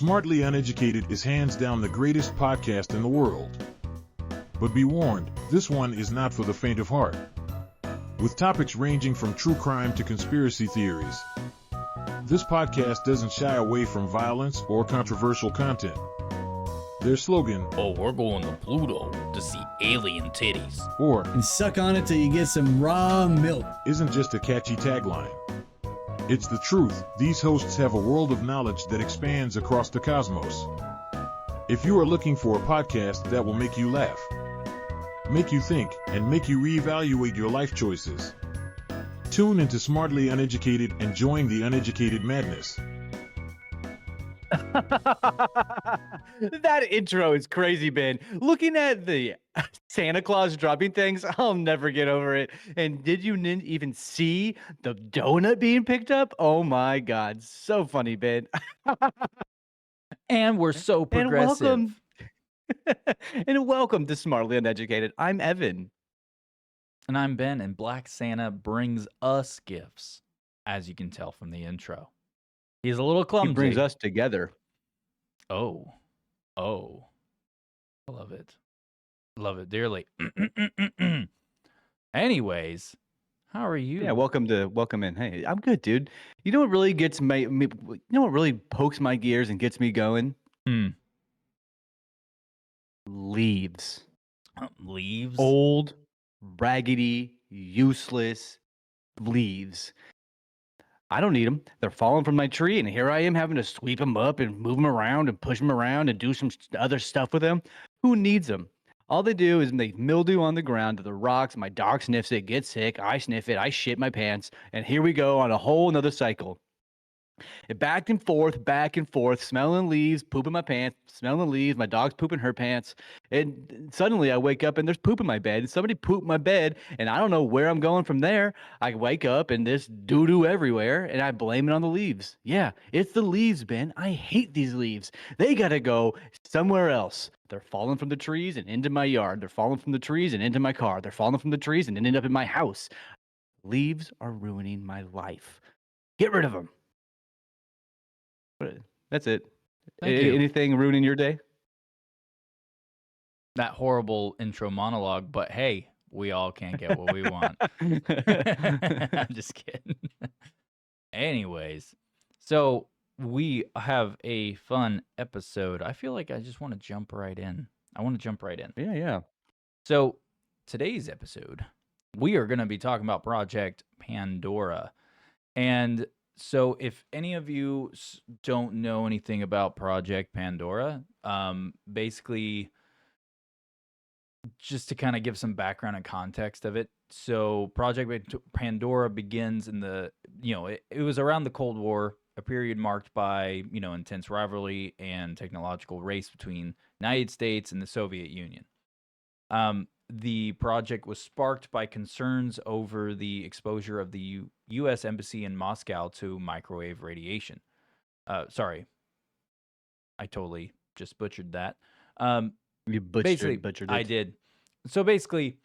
Smartly Uneducated is hands down the greatest podcast in the world. But be warned, this one is not for the faint of heart. With topics ranging from true crime to conspiracy theories, this podcast doesn't shy away from violence or controversial content. Their slogan, "Oh, we're going to Pluto to see alien titties," or and suck on it till you get some raw milk, isn't just a catchy tagline. It's the truth. These hosts have a world of knowledge that expands across the cosmos. If you are looking for a podcast that will make you laugh, make you think, and make you reevaluate your life choices, tune into Smartly Uneducated and join the uneducated madness. That intro is crazy, Ben. Looking at the Santa Claus dropping things, I'll never get over it. And did you even see the donut being picked up? Oh my God. So funny, Ben. and we're so progressive. And welcome, and welcome to Smartly Uneducated. I'm Evan. And I'm Ben, and Black Santa brings us gifts, as you can tell from the intro. He's a little clumsy. He brings us together. Oh. I love it. Love it dearly. Anyways, how are you? Yeah, welcome in. Hey, I'm good, dude. You know what really gets you know what really pokes my gears and gets me going? Leaves. Leaves? Old, raggedy, useless leaves. I don't need them. They're falling from my tree, and here I am having to sweep them up and move them around and push them around and do some other stuff with them. Who needs them? All they do is they mildew on the ground to the rocks. My dog sniffs it, gets sick. I sniff it. I shit my pants. And here we go on a whole another cycle. Back and forth, smelling leaves, pooping my pants, smelling leaves, my dog's pooping her pants. And suddenly I wake up and there's poop in my bed. And somebody pooped my bed, and I don't know where I'm going from there. I wake up and there's doo-doo everywhere, and I blame it on the leaves. Yeah, it's the leaves, Ben. I hate these leaves. They gotta go somewhere else. They're falling from the trees and into my yard. They're falling from the trees and into my car. They're falling from the trees and end up in my house. Leaves are ruining my life. Get rid of them. That's it. Anything ruining your day? That horrible intro monologue, but hey, we all can't get what we want. I'm just kidding. Anyways, so we have a fun episode. I feel like I just want to jump right in. Yeah. So today's episode, we are going to be talking about Project Pandora. And so if any of you don't know anything about Project Pandora, basically, just to kind of give some background and context of it. So Project Pandora begins in it was around the Cold War, a period marked by, intense rivalry and technological race between the United States and the Soviet Union. The project was sparked by concerns over the exposure of the U.S. Embassy in Moscow to microwave radiation. Sorry, I totally just butchered that. You butchered it. I did. So basically,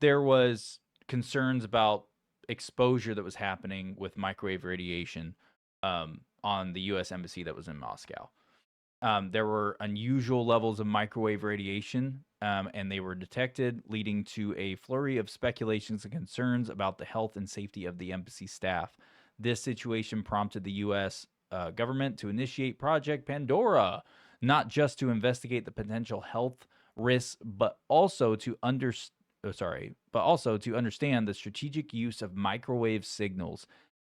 there was concerns about exposure that was happening with microwave radiation on the U.S. Embassy that was in Moscow. There were unusual levels of microwave radiation, and they were detected, leading to a flurry of speculations and concerns about the health and safety of the embassy staff. This situation prompted the U.S. Government to initiate Project Pandora, not just to investigate the potential health risks, but also to understand the strategic use of microwave signals,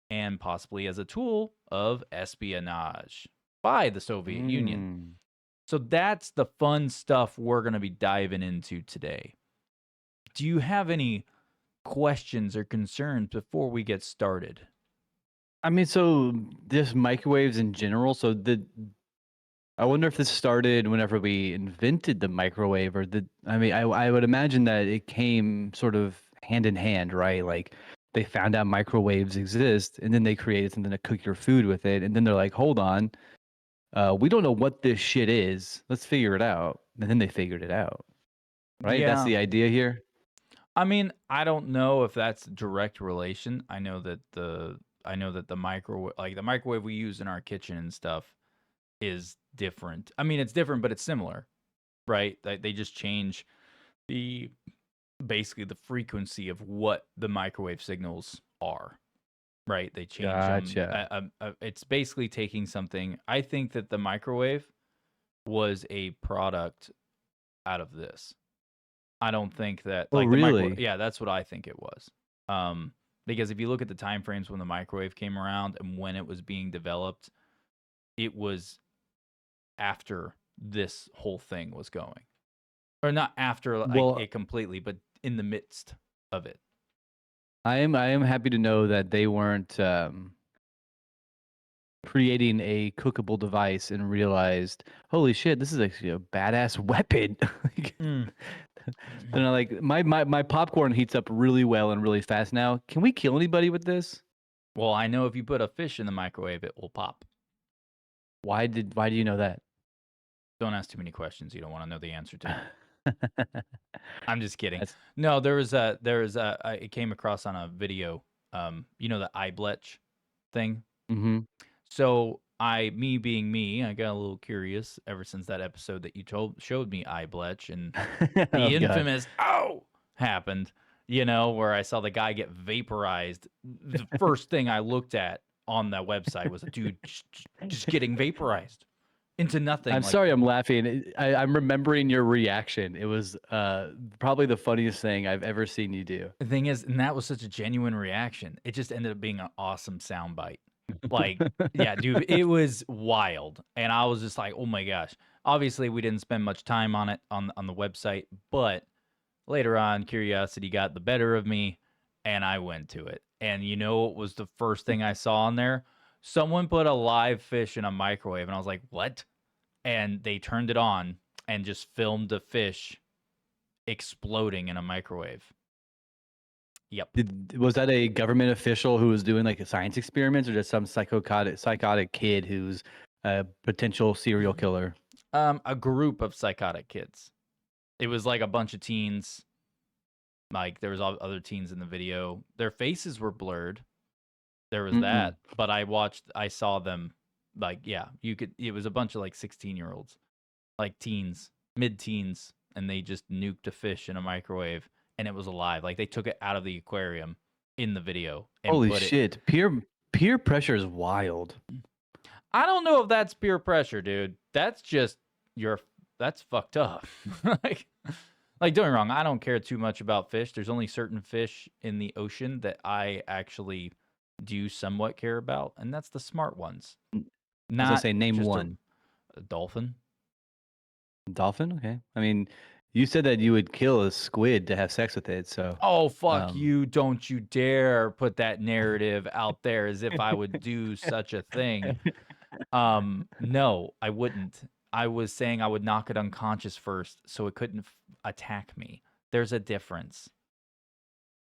and possibly as a tool of espionage by the Soviet Union. So that's the fun stuff we're going to be diving into today. Do you have any questions or concerns before we get started? I mean, so this microwaves in general. I wonder if this started whenever we invented the microwave, I would imagine that it came sort of hand in hand, right? Like they found out microwaves exist, and then they created something to cook your food with it, and then they're like, hold on. We don't know what this shit is. Let's figure it out. And then they figured it out. Right? Yeah. That's the idea here. I mean, I don't know if that's direct relation. I know that the microwave, like the microwave we use in our kitchen and stuff, is different. I mean, it's different, but it's similar, right? They just change basically the frequency of what the microwave signals are, right? They change them. Gotcha. It's basically taking something. I think that the microwave was a product out of this. I don't think that Oh, like the really? yeah, that's what I think it was. Because if you look at the time frames when the microwave came around and when it was being developed, it was after this whole thing was going. Or not after like Well, it completely, but in the midst of it. I am happy to know that they weren't creating a cookable device and realized, holy shit, this is actually a badass weapon. Like, Mm. and I'm like, my popcorn heats up really well and really fast now. Can we kill anybody with this? Well, I know if you put a fish in the microwave, it will pop. Why do you know that? Don't ask too many questions you don't want to know the answer to. I'm just kidding. That's No, I came across on a video, you know, the eye bletch thing. mm-hmm. So me being me, I got a little curious ever since that episode that you showed me eye bletch and the Oh, God. infamous "ow" happened. You know, where I saw the guy get vaporized. The first thing I looked at on that website was a dude just getting vaporized into nothing. I'm like, sorry I'm laughing. I'm remembering your reaction. It was probably the funniest thing I've ever seen you do. The thing is, and that was such a genuine reaction. It just ended up being an awesome soundbite. Like, yeah, dude, it was wild. And I was just like, oh my gosh. Obviously, we didn't spend much time on it on the website, but later on, curiosity got the better of me, and I went to it. And you know what was the first thing I saw on there? Someone put a live fish in a microwave, and I was like, what? And they turned it on and just filmed a fish exploding in a microwave. Yep. Was that a government official who was doing like a science experiments, or just some psychotic kid who's a potential serial killer? A group of psychotic kids. It was like a bunch of teens. Like there was other teens in the video. Their faces were blurred. There was that, but I saw them. Like, yeah, it was a bunch of like 16-year-olds, like teens, mid-teens, and they just nuked a fish in a microwave, and it was alive. Like they took it out of the aquarium in the video. And Holy put shit! Peer pressure is wild. I don't know if that's peer pressure, dude. That's just that's fucked up. like don't get me wrong, I don't care too much about fish. There's only certain fish in the ocean that I actually do somewhat care about, and that's the smart ones. I was gonna say, name just one. A dolphin. Dolphin? Okay. I mean, you said that you would kill a squid to have sex with it, so. Oh, fuck you. Don't you dare put that narrative out there as if I would do such a thing. No, I wouldn't. I was saying I would knock it unconscious first so it couldn't attack me. There's a difference.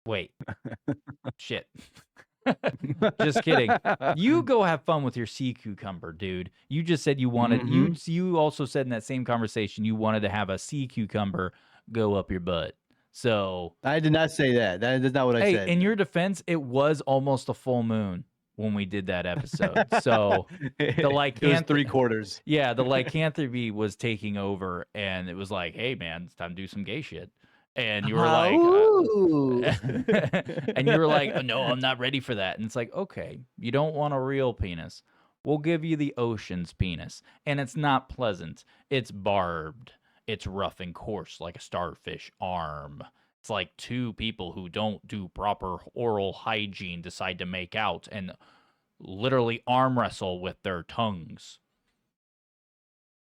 Wait. Shit. Just kidding. You go have fun with your sea cucumber, dude. You just said you wanted you also said in that same conversation you wanted to have a sea cucumber go up your butt. So I did not say that. That is not what I said. Hey, in your defense, it was almost a full moon when we did that episode. So the lycanthropy, it was 3/4. Yeah, the lycanthropy was taking over, and it was like, hey man, it's time to do some gay shit. And you were like, and you were like, oh, no, I'm not ready for that. And it's like, okay, you don't want a real penis. We'll give you the ocean's penis. And it's not pleasant. It's barbed. It's rough and coarse like a starfish arm. It's like two people who don't do proper oral hygiene decide to make out and literally arm wrestle with their tongues.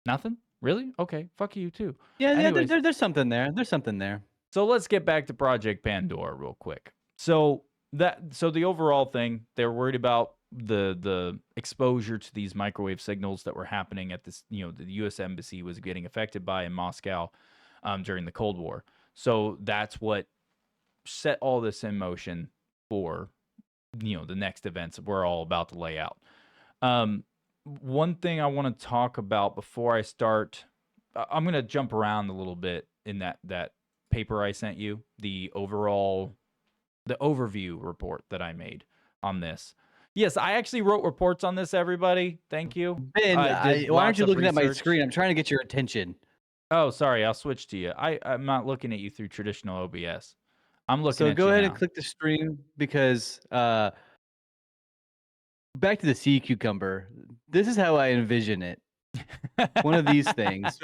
Nothing? Really? Okay, fuck you too. Yeah, Anyways. there's something there. There's something there. So let's get back to Project Pandora real quick. So the overall thing, they're worried about the exposure to these microwave signals that were happening at this, the U.S. Embassy was getting affected by in Moscow during the Cold War. So that's what set all this in motion for, the next events we're all about to lay out. One thing I want to talk about before I start, I'm going to jump around a little bit in that paper I sent you, the overview report that I made on this. Yes, I actually wrote reports on this, everybody. Thank you. Ben, I did why aren't lots you of looking at my research. screen? I'm trying to get your attention. Oh, sorry, I'll switch to you. I'm not looking at you through traditional OBS. I'm looking So at go you ahead now. and click the stream because back to the sea cucumber. This is how I envision it. One of these things.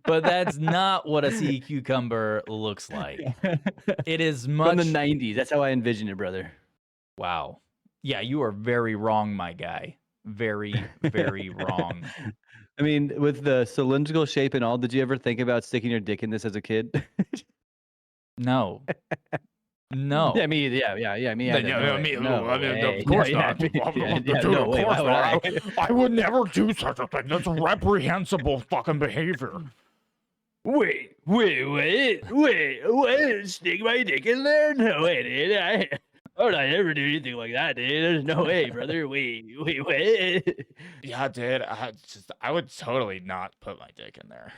But that's not what a sea cucumber looks like. It is much From the 90s. That's how I envision it, brother. Wow. Yeah, you are very wrong, my guy. Very, very wrong. I mean, with the cylindrical shape and all, did you ever think about sticking your dick in this as a kid? No. No. Yeah, me. Yeah. Me. No, Either. no, No I way. mean, No I mean, way. of course Yeah, not. yeah, Dude, no of way. course Why would I? not. I would never do such a thing. That's reprehensible fucking behavior. Wait. Stick my dick in there? No way, dude. I would I never do anything like that, dude. There's no way, brother. Wait. Yeah, dude. I would totally not put my dick in there.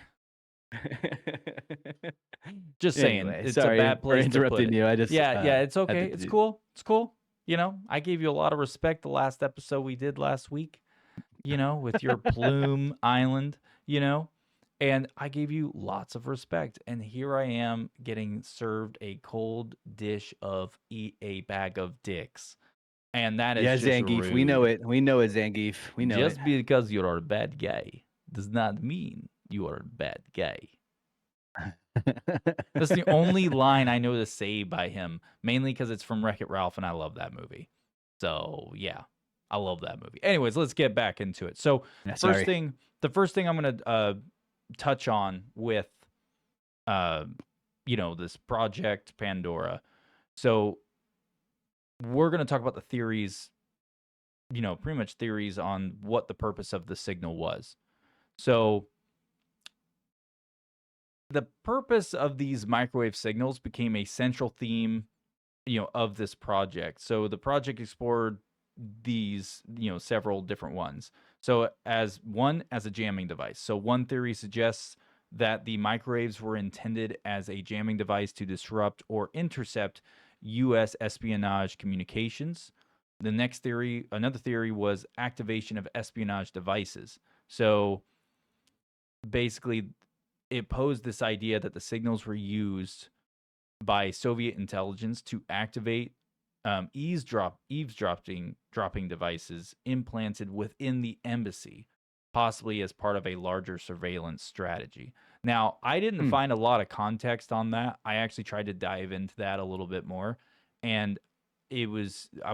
Just saying, Anyway, it's sorry a bad for place to put interrupting it. you. I just Yeah, it's had okay. to It's do- cool. It's cool. You know, I gave you a lot of respect the last episode we did last week, you know, with your Plume Island, you know, and I gave you lots of respect. And here I am getting served a cold dish of a bag of dicks. And that is Yeah, just Zangief. We know rude. it. We know it, Zangief. We know Just it. because you're a bad guy does not mean you are a bad guy. That's the only line I know to say by him, mainly because it's from Wreck-It Ralph, and I love that movie. So yeah, I love that movie. Anyways, let's get back into it. So Yeah, the first thing I'm gonna touch on with this Project Pandora. So we're gonna talk about the theories, pretty much theories on what the purpose of the signal was. So the purpose of these microwave signals became a central theme, of this project. So the project explored these, several different ones. So as a jamming device. So one theory suggests that the microwaves were intended as a jamming device to disrupt or intercept U.S. espionage communications. Another theory was activation of espionage devices. So basically, it posed this idea that the signals were used by Soviet intelligence to activate eavesdropping devices implanted within the embassy, possibly as part of a larger surveillance strategy. Now, I didn't find a lot of context on that. I actually tried to dive into that a little bit more, and I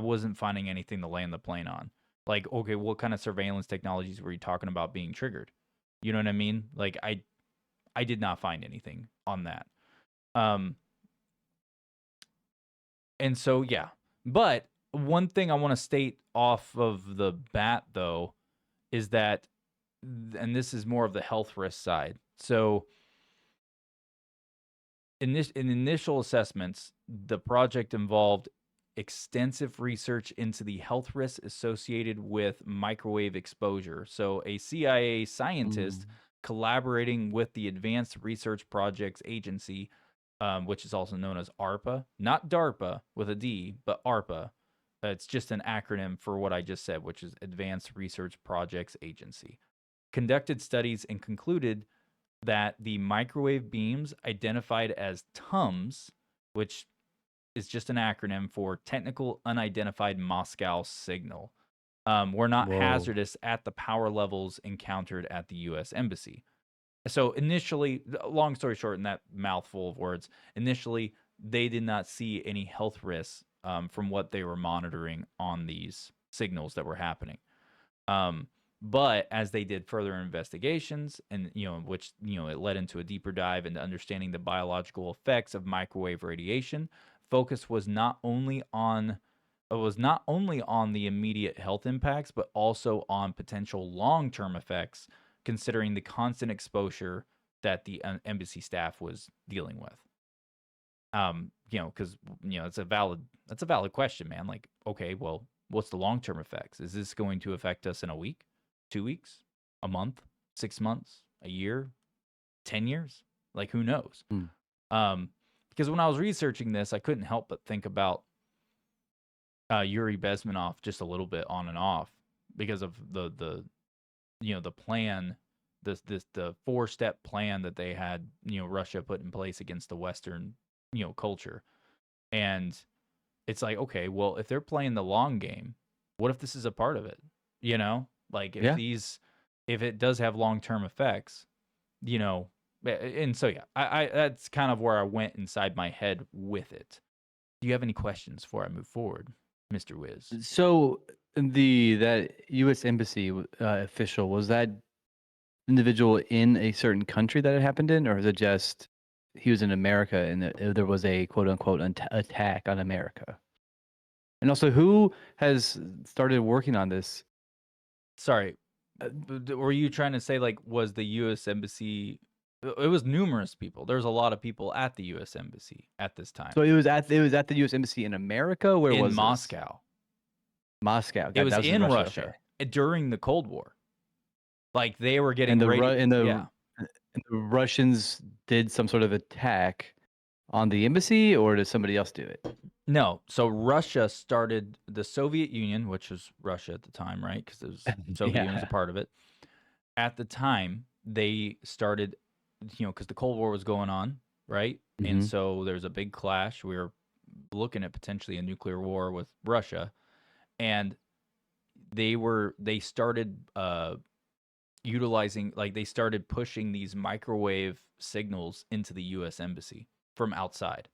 wasn't finding anything to land the plane on. Like, okay, what kind of surveillance technologies were you talking about being triggered? You know what I mean? Like, I did not find anything on that. And so, yeah. But one thing I want to state off of the bat, though, is that, and this is more of the health risk side. So, in initial assessments, the project involved extensive research into the health risks associated with microwave exposure. So, a CIA scientist collaborating with the Advanced Research Projects Agency, which is also known as ARPA, not DARPA with a D, but ARPA. It's just an acronym for what I just said, which is Advanced Research Projects Agency. Conducted studies and concluded that the microwave beams identified as TUMS, which is just an acronym for Technical Unidentified Moscow Signal, were not hazardous at the power levels encountered at the U.S. Embassy. So initially, long story short, in that mouthful of words, initially they did not see any health risks from what they were monitoring on these signals that were happening. But as they did further investigations, and which it led into a deeper dive into understanding the biological effects of microwave radiation, focus was not only on the immediate health impacts, but also on potential long-term effects, considering the constant exposure that the embassy staff was dealing with. Because it's a valid question, man. Like, okay, well, what's the long-term effects? Is this going to affect us in a week, 2 weeks, a month, 6 months, a year, 10 years? Like, who knows? Because when I was researching this, I couldn't help but think about Yuri Bezmenov just a little bit on and off because of the the plan, the 4-step plan that they had, Russia put in place against the Western, culture. And it's like, okay, well, if they're playing the long game, what if this is a part of it? Like Yeah. if it does have long-term effects, and so yeah, I that's kind of where I went inside my head with it. Do you have any questions before I move forward, Mr. Wiz? So that U.S. embassy official, was that individual in a certain country that it happened in, or is it just he was in America and there was a quote unquote attack on America? And also, who has started working on this? Sorry, were you trying to say like was the U.S. embassy? It was numerous people. There's a lot of people at the U.S. embassy at this time So it was at the U.S. embassy in America. Where in was this? Moscow. Moscow. It was that in Russia. Russia Okay. during the Cold War. Like they were getting And ready. and Yeah. the Russians did some sort of attack on the embassy, or did somebody else do it? No. So Russia started the Soviet Union, which was Russia at the time, right? Because the Soviet Union was a part of it. At the time, they started, because the Cold War was going on, right? And Mhm. so there's a big clash. We were looking at potentially a nuclear war with Russia, and they started utilizing, like they started pushing these microwave signals into the U.S. embassy from outside.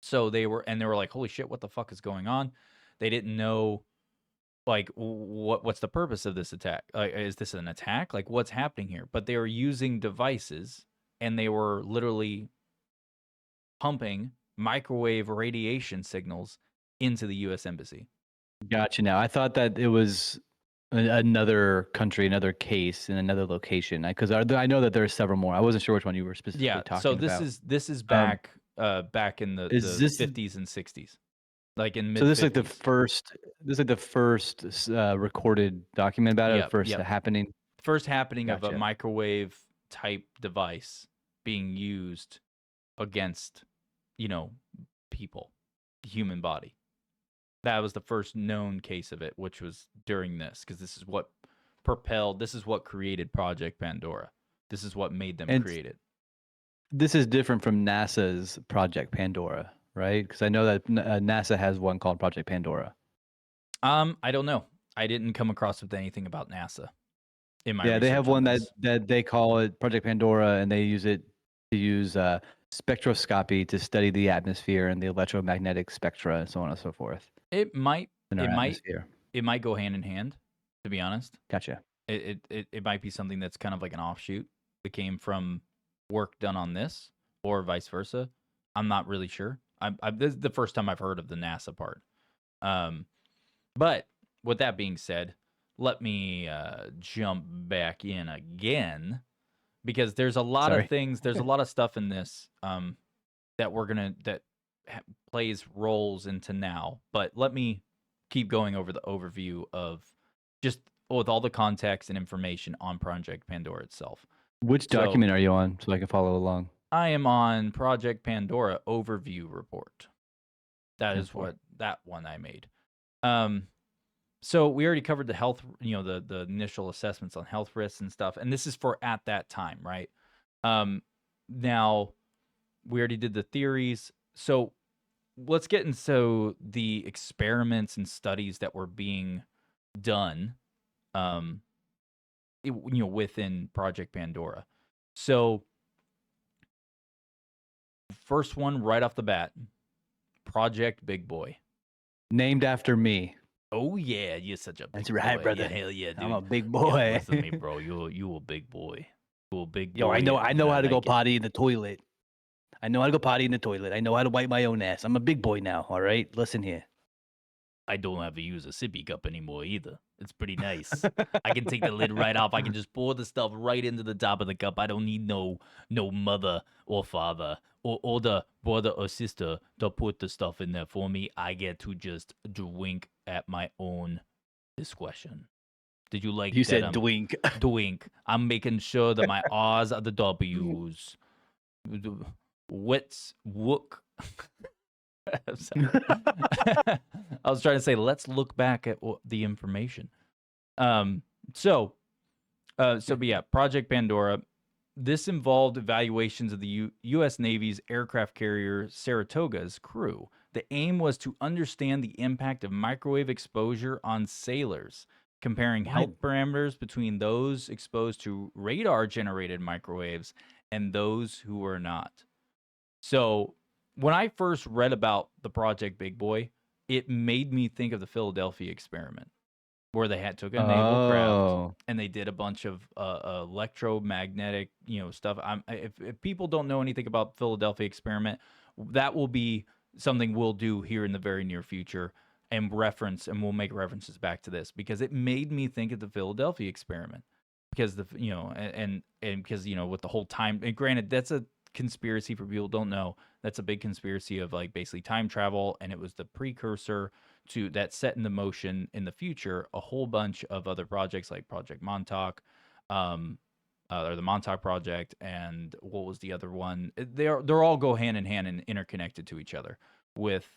So they were like, holy shit, what the fuck is going on? They didn't know, like, what's the purpose of this attack? Like, is this an attack? Like, what's happening here? But they were using devices, and they were literally pumping microwave radiation signals into the U.S. embassy. Gotcha. Now I thought that it was another country, another case in another location. Because I know that there are several more. I wasn't sure which one you were specifically Yeah. talking So about. this is Um, back in the is this 50s and 60s, like in so? mid This is like 50s. the first recorded document about it, Yep. first Yep. happening. First happening of a Gotcha. microwave type device being used against, people, the human body. That was the first known case of it, which was during this, because this is what created Project Pandora. This is what made them And create it. this is different from NASA's Project Pandora, right? Because I know that NASA has one called Project Pandora. I don't know. I didn't come across with anything about NASA in my Yeah, they have research on one this. that they call it Project Pandora, and they use it to use spectroscopy to study the atmosphere and the electromagnetic spectra and so on and so forth It might in our atmosphere. it might go hand in hand, to be honest. Gotcha. It might be something that's kind of like an offshoot that came from work done on this, or vice versa. I'm not really sure. This is the first time I've heard of the NASA part. But with that being said, let me jump back in again, because there's a lot of Sorry. things. There's a lot of stuff in this that plays roles into now. But let me keep going over the overview of just with all the context and information on Project Pandora itself. Which So document are you on so I can follow along? I am on Project Pandora overview report. That is 10-4. what that one I made. So we already covered the health, the initial assessments on health risks and stuff, and this is for at that time, right? Now we already did the theories, so let's get into the experiments and studies that were being done, within Project Pandora. So first one right off the bat, Project Big Boy. Named after me. Oh yeah, you're such a big That's right, boy. brother. Yeah, hell yeah, dude. I'm a big Yeah, boy. listen to me, bro. You a big boy. You a big boy. Yo, I know and how to go like it. potty in the toilet. I know how to go potty in the toilet. I know how to wipe my own ass. I'm a big boy now, all right? Listen here. I don't have to use a sippy cup anymore either. It's pretty nice. I can take the lid right off. I can just pour the stuff right into the top of the cup. I don't need no mother or father or the brother or sister to put the stuff in there for me. I get to just drink at my own discretion. Did you like You that? said dwink. Drink. I'm making sure that my R's are the W's. What's wook? I was trying to say, let's look back at the information. Um, so, but yeah, Project Pandora. This involved evaluations of the U.S. Navy's aircraft carrier Saratoga's crew. The aim was to understand the impact of microwave exposure on sailors, comparing health parameters between those exposed to radar-generated microwaves and those who were not. So, when I first read about the Project Big Boy, it made me think of the Philadelphia experiment, where they took a naval craft and they did a bunch of electromagnetic, stuff. If people don't know anything about Philadelphia experiment, that will be something we'll do here in the very near future and we'll make references back to this because it made me think of the Philadelphia experiment because and because with the whole time, and granted that's a conspiracy for people who don't know, that's a big conspiracy of like basically time travel, and it was the precursor to that set in the motion in the future a whole bunch of other projects like Project Montauk, or the Montauk Project, and what was the other one? They're all go hand in hand and interconnected to each other with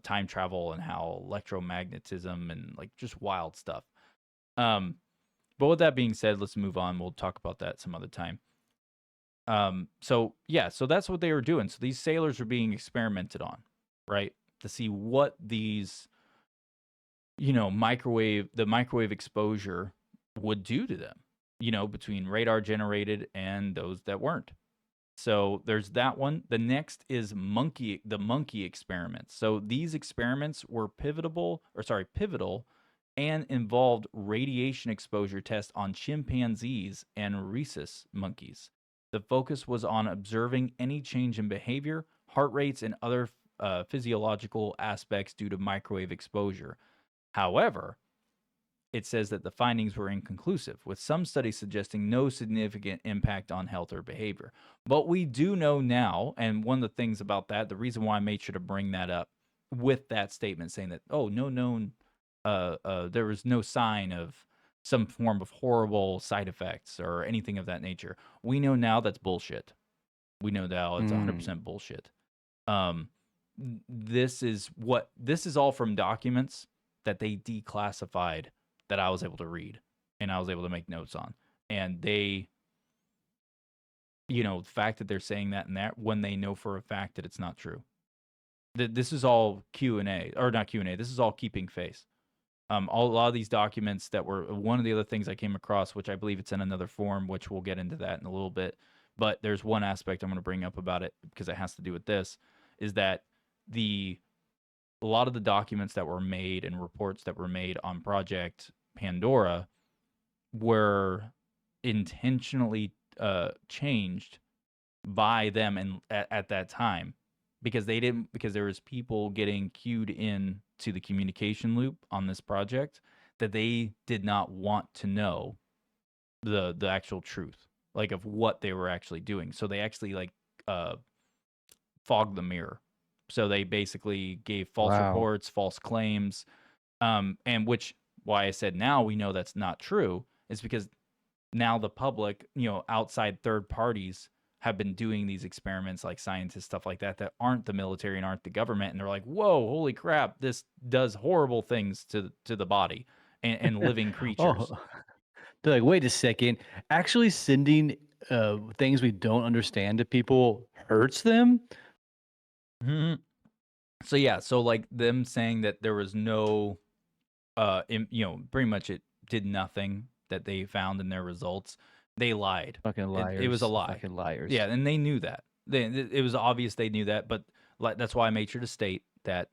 time travel and how electromagnetism and like just wild stuff. But with that being said, let's move on. We'll talk about that some other time. So that's what they were doing. So these sailors were being experimented on, right? To see what these, microwave exposure would do to them, between radar generated and those that weren't. So there's that one. The next is the monkey experiments. So these experiments were pivotal and involved radiation exposure tests on chimpanzees and rhesus monkeys. The focus was on observing any change in behavior, heart rates, and other physiological aspects due to microwave exposure. However, it says that the findings were inconclusive, with some studies suggesting no significant impact on health or behavior. But we do know now, and one of the things about that, the reason why I made sure to bring that up with that statement saying that, there was no sign of some form of horrible side effects or anything of that nature. We know now that's bullshit. We know now it's 100% bullshit. This is all from documents that they declassified that I was able to read and I was able to make notes on. And they, the fact that they're saying that and that when they know for a fact that it's not true. This is all Q&A, or not Q&A. This is all keeping face. A lot of these documents that were one of the other things I came across, which I believe it's in another form, which we'll get into that in a little bit. But there's one aspect I'm going to bring up about it because it has to do with this, is that a lot of the documents that were made and reports that were made on Project Pandora were intentionally changed by them and at that time because there was people getting cued in to the communication loop on this project that they did not want to know the actual truth, like of what they were actually doing. So they actually fogged the mirror. So they basically gave false reports, false claims, and why I said now we know that's not true is because now the public, outside third parties have been doing these experiments like scientists, stuff like that aren't the military and aren't the government. And they're like, whoa, holy crap, this does horrible things to the body and living creatures. They're like, wait a second. Actually sending things we don't understand to people hurts them? Mm-hmm. So like them saying that there was no, pretty much it did nothing that they found in their results. They lied. Fucking liars. It was a lie. Fucking liars. Yeah, and they knew that. It was obvious they knew that, but that's why I made sure to state that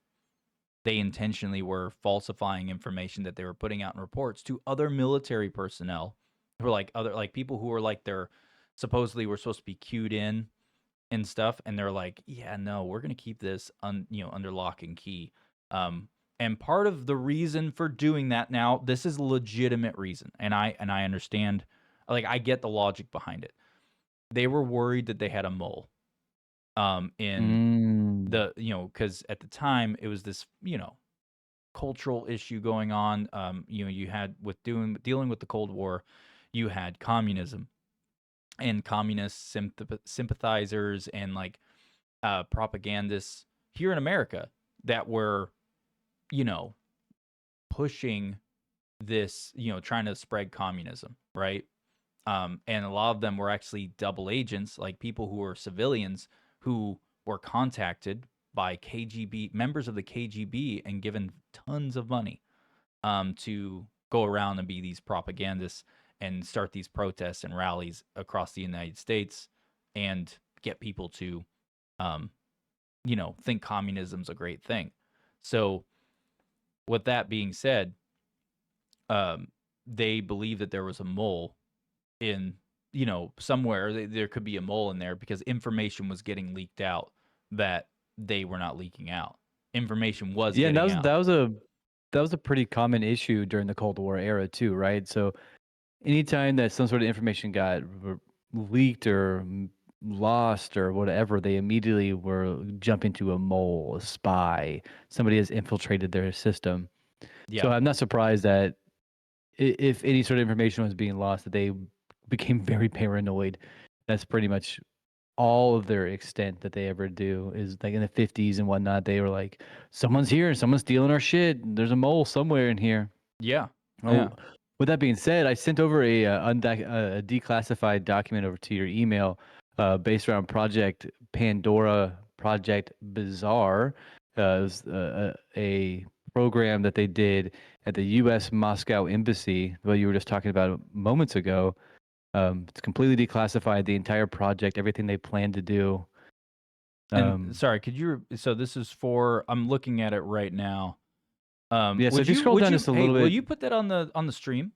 they intentionally were falsifying information that they were putting out in reports to other military personnel who were like people who were like they're supposedly were supposed to be cued in and stuff, and they're like, yeah, no, we're gonna keep this under lock and key. And part of the reason for doing that now, this is a legitimate reason, and I understand. Like, I get the logic behind it. They were worried that they had a mole. Because at the time it was this, cultural issue going on. You had dealing with the Cold War, you had communism and communist sympathizers and propagandists here in America that were, you know, pushing this, you know, trying to spread communism, right? And a lot of them were actually double agents, like people who were civilians who were contacted by KGB members of the KGB and given tons of money to go around and be these propagandists and start these protests and rallies across the United States and get people to, you know, think communism's a great thing. So, with that being said, they believe that there was a mole in, you know, somewhere. There could be a mole in there because information was getting leaked out that they were not leaking out. Information was Yeah, and getting out. that was a pretty common issue during the Cold War era too, right? So anytime that some sort of information got leaked or lost or whatever, they immediately were jumping to a mole, a spy, somebody has infiltrated their system. So Yeah. I'm not surprised that if any sort of information was being lost, that they became very paranoid. That's pretty much all of their extent that they ever do is like in the 50s and whatnot. They were like, someone's here, someone's stealing our shit. There's a mole somewhere in here. Yeah. Oh, Yeah. with that being said, I sent over a declassified document over to your email based around Project Pandora, Project Bizarre. It was a program that they did at the U.S. Moscow Embassy, what you were just talking about moments ago. It's completely declassified, the entire project, everything they plan to do. And sorry, could you? So this is for. I'm looking at it right now. Yeah, so Would if you you? scroll Would down you? just a Hey, little will bit, you put that on the stream?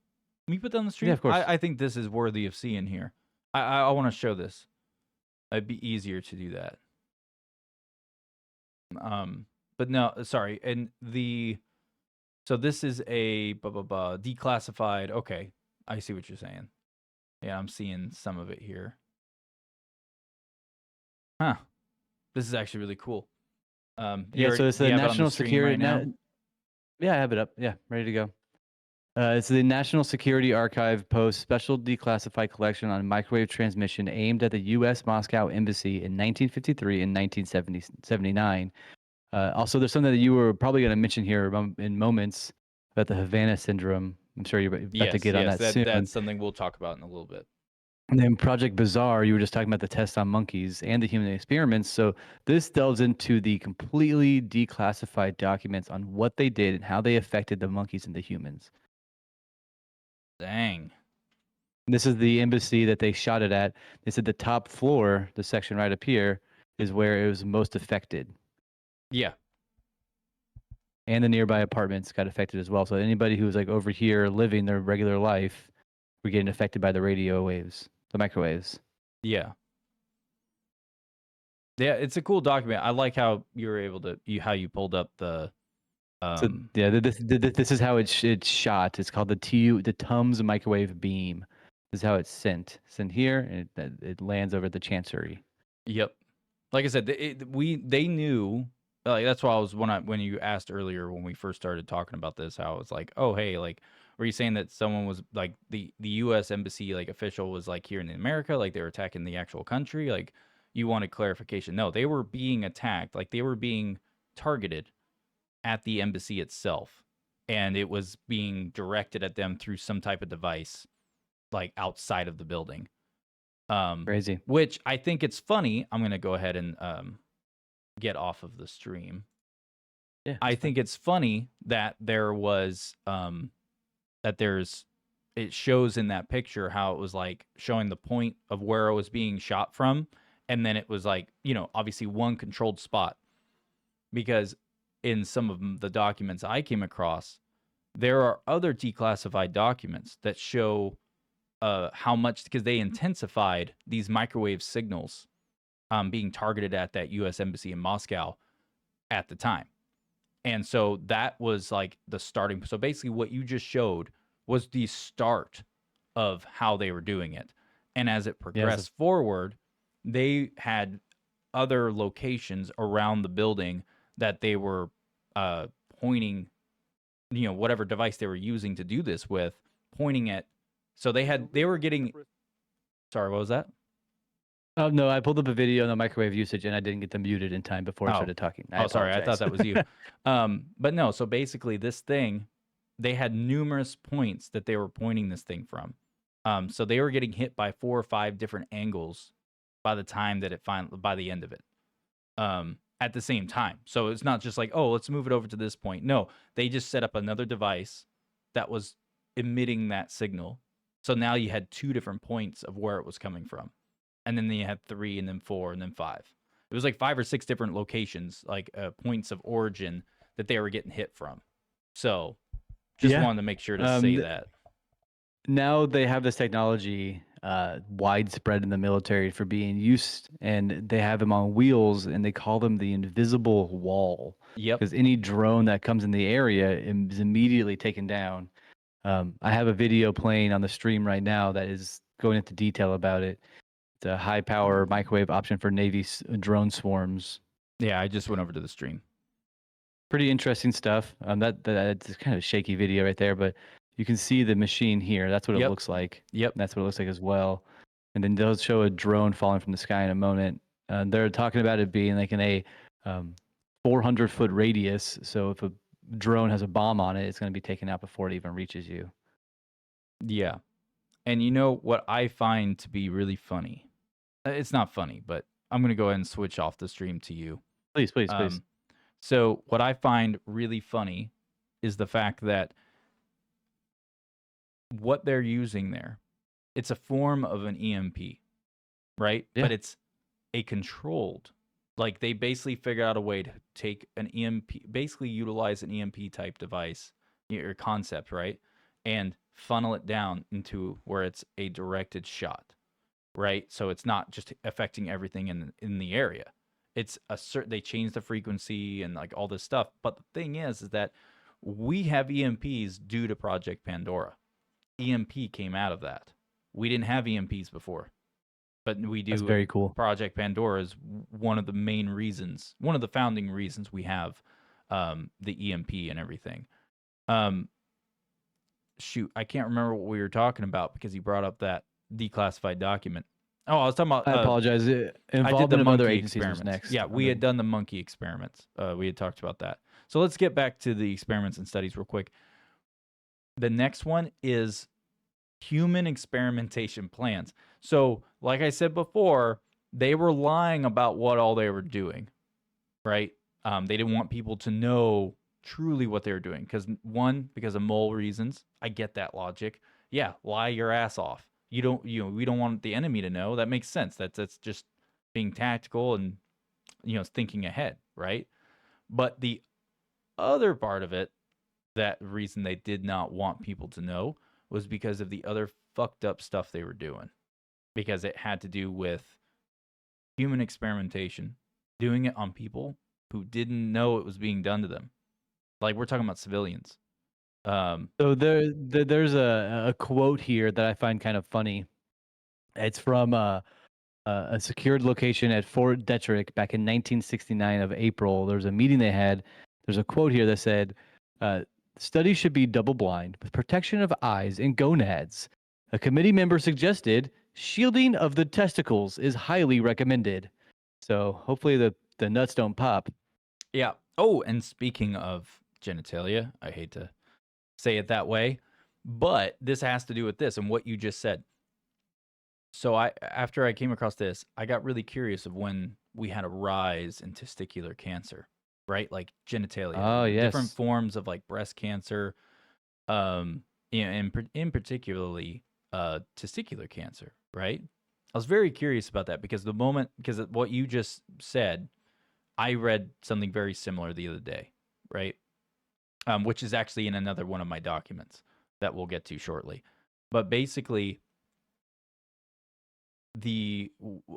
Will you put that on the stream? yeah, of course. I think this is worthy of seeing here. I want to show this. It'd be easier to do that. But no, sorry. And so this is a declassified. Okay, I see what you're saying. Yeah, I'm seeing some of it here. Huh. This is actually really cool. Yeah, so it's do the you have it on the national stream security. right now? Yeah, I have it up. Yeah, ready to go. It's the National Security Archive Post Special Declassified Collection on Microwave Transmission aimed at the U.S. Moscow Embassy in 1953 and 1979. Also, there's something that you were probably going to mention here in moments about the Havana syndrome. I'm sure you're about to get on that soon. That's something we'll talk about in a little bit. And then Project Bizarre, you were just talking about the tests on monkeys and the human experiments. So this delves into the completely declassified documents on what they did and how they affected the monkeys and the humans. Dang. This is the embassy that they shot it at. They said the top floor, the section right up here, is where it was most affected. Yeah. And the nearby apartments got affected as well. So anybody who was like over here living their regular life were getting affected by the radio waves, the microwaves. Yeah. Yeah, it's a cool document. I like how you were able to how you pulled up the So yeah, this is how it's shot. It's called the Tums microwave beam. This is how it's sent here, and it lands over the Chancery. Yep. Like I said, they knew. Like that's why I was when you asked earlier when we first started talking about this, how I was like, oh hey, like were you saying that someone was like the U.S. embassy like official was like here in America, like they were attacking the actual country? Like you wanted clarification? No, they were being attacked. Like they were being targeted at the embassy itself, and it was being directed at them through some type of device like outside of the building. Crazy. Which I think it's funny. I'm gonna go ahead and get off of the stream. Yeah, I think it's funny that there was it shows in that picture how it was like showing the point of where it was being shot from, and then it was like, you know, obviously one controlled spot, because in some of the documents I came across, there are other declassified documents that show how much, because they intensified these microwave signals being targeted at that U.S. embassy in Moscow at the time. And so that was like the starting. So basically what you just showed was the start of how they were doing it. And as it progressed forward, they had other locations around the building that they were pointing, you know, whatever device they were using to do this with, pointing at. So they were getting. Sorry, what was that? Oh no, I pulled up a video on the microwave usage and I didn't get them muted in time before I Oh. started talking. I Oh, sorry. I thought apologize. that was you. But no, so basically this thing, they had numerous points that they were pointing this thing from. So they were getting hit by 4 or 5 different angles by the time that by the end of it. At the same time. So it's not just like, oh, let's move it over to this point. No, they just set up another device that was emitting that signal. So now you had 2 different points of where it was coming from. And then you had 3 and then 4 and then 5. It was like 5 or 6 different locations, like points of origin that they were getting hit from. So just wanted to make sure to say that. Now they have this technology widespread in the military for being used, and they have them on wheels, and they call them the invisible wall. Yep. Because any drone that comes in the area is immediately taken down. I have a video playing on the stream right now that is going into detail about it. It's a high power microwave option for Navy drone swarms. Yeah, I just went over to the stream. Pretty interesting stuff. That's kind of a shaky video right there, but you can see the machine here. That's what it looks like. Yep. That's what it looks like as well. And then they'll show a drone falling from the sky in a moment. They're talking about it being like in a 400-foot radius. So if a drone has a bomb on it, it's going to be taken out before it even reaches you. Yeah. And you know what I find to be really funny? It's not funny, but I'm going to go ahead and switch off the stream to you. Please. So what I find really funny is the fact that what they're using there, it's a form of an EMP, right? Yeah. But it's a controlled, like they basically figured out a way to take an EMP, basically utilize an EMP type device or concept, right? And funnel it down into where it's a directed shot, right? So it's not just affecting everything in the area. It's they change the frequency and like all this stuff. But the thing is that we have EMPs due to Project Pandora. EMP came out of that. We didn't have EMPs before, but we do. That's very cool. Project Pandora is one of the main reasons, one of the founding reasons we have the EMP and everything. Shoot, I can't remember what we were talking about because you brought up that declassified document. Oh, I was talking about. I apologize. I did the of other monkey agencies was experiments. next. Yeah, we had done the monkey experiments. We had talked about that. So let's get back to the experiments and studies real quick. The next one is human experimentation plans. So, like I said before, they were lying about what all they were doing, right? They didn't want people to know truly what they were doing because of mole reasons. I get that logic. Yeah, lie your ass off. We don't want the enemy to know. That makes sense. That's just being tactical and thinking ahead, right? But the other part of it, that reason they did not want people to know, was because of the other fucked up stuff they were doing. Because it had to do with human experimentation, doing it on people who didn't know it was being done to them. Like, we're talking about civilians. So there's a quote here that I find kind of funny. It's from a secured location at Fort Detrick back in 1969 of April. There's a meeting they had. There's a quote here that said, studies should be double-blind with protection of eyes and gonads. A committee member suggested shielding of the testicles is highly recommended. So hopefully the nuts don't pop. Yeah. Oh, and speaking of genitalia, I hate to say it that way, but this has to do with this and what you just said. So after I came across this, I got really curious of when we had a rise in testicular cancer, right? Like genitalia. Oh, yes. Different forms of like breast cancer, in particularly testicular cancer, right? I was very curious about that because of what you just said, I read something very similar the other day, right? Which is actually in another one of my documents that we'll get to shortly. But basically,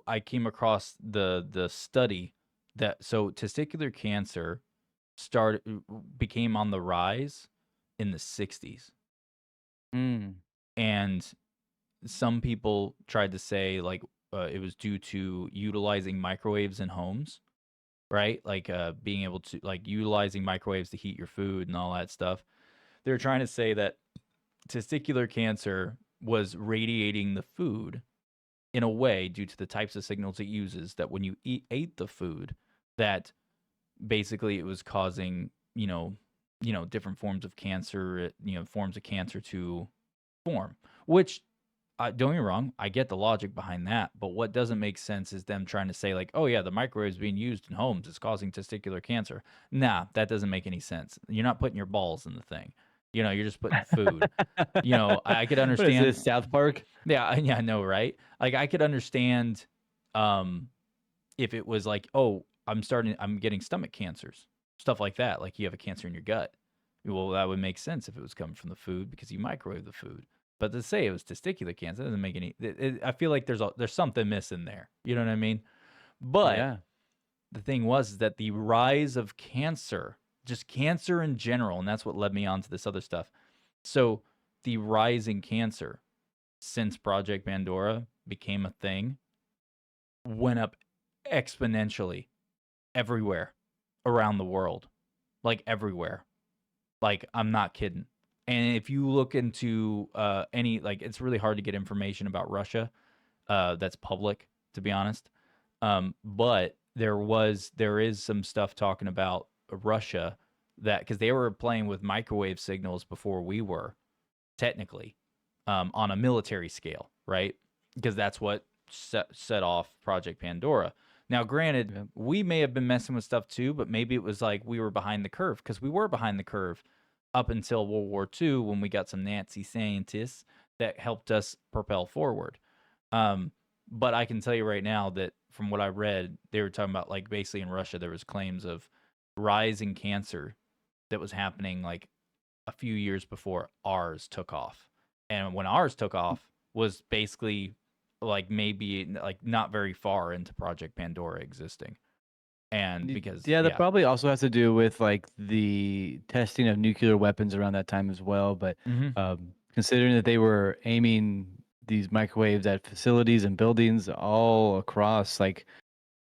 I came across the study that testicular cancer became on the rise in the 60s. And some people tried to say like it was due to utilizing microwaves in homes, right? Like being able to like utilizing microwaves to heat your food and all that stuff. They're trying to say that testicular cancer was radiating the food in a way, due to the types of signals it uses, that when you ate the food, that basically it was causing, different forms of cancer, forms of cancer to form. Which, don't get me wrong, I get the logic behind that, but what doesn't make sense is them trying to say like, oh yeah, the microwave's being used in homes, it's causing testicular cancer. Nah, that doesn't make any sense. You're not putting your balls in the thing. You're just putting food. I could What is understand. this, South Park? Yeah, I know, right? Like I could understand if it was like, oh, I'm getting stomach cancers, stuff like that. Like you have a cancer in your gut. Well, that would make sense if it was coming from the food because you microwave the food. But to say it was testicular cancer doesn't make any. I feel like there's something missing there. You know what I mean? But Yeah. the thing was that the rise of cancer, just cancer in general, and that's what led me on to this other stuff. So the rise in cancer since Project Pandora became a thing went up exponentially everywhere around the world, like everywhere. Like I'm not kidding. And if you look into it's really hard to get information about Russia that's public, to be honest. But there is some stuff talking about Russia that because they were playing with microwave signals before we were, technically, on a military scale, right? Because that's what set off Project Pandora. Now, granted, we may have been messing with stuff too, but maybe it was like we were behind the curve because we were behind the curve up until World War II when we got some Nazi scientists that helped us propel forward. But I can tell you right now that from what I read, they were talking about like basically in Russia, there was claims of rising cancer that was happening like a few years before ours took off. And when ours took off was basically like maybe like not very far into Project Pandora existing. And because that probably also has to do with like the testing of nuclear weapons around that time as well. But considering that they were aiming these microwaves at facilities and buildings all across like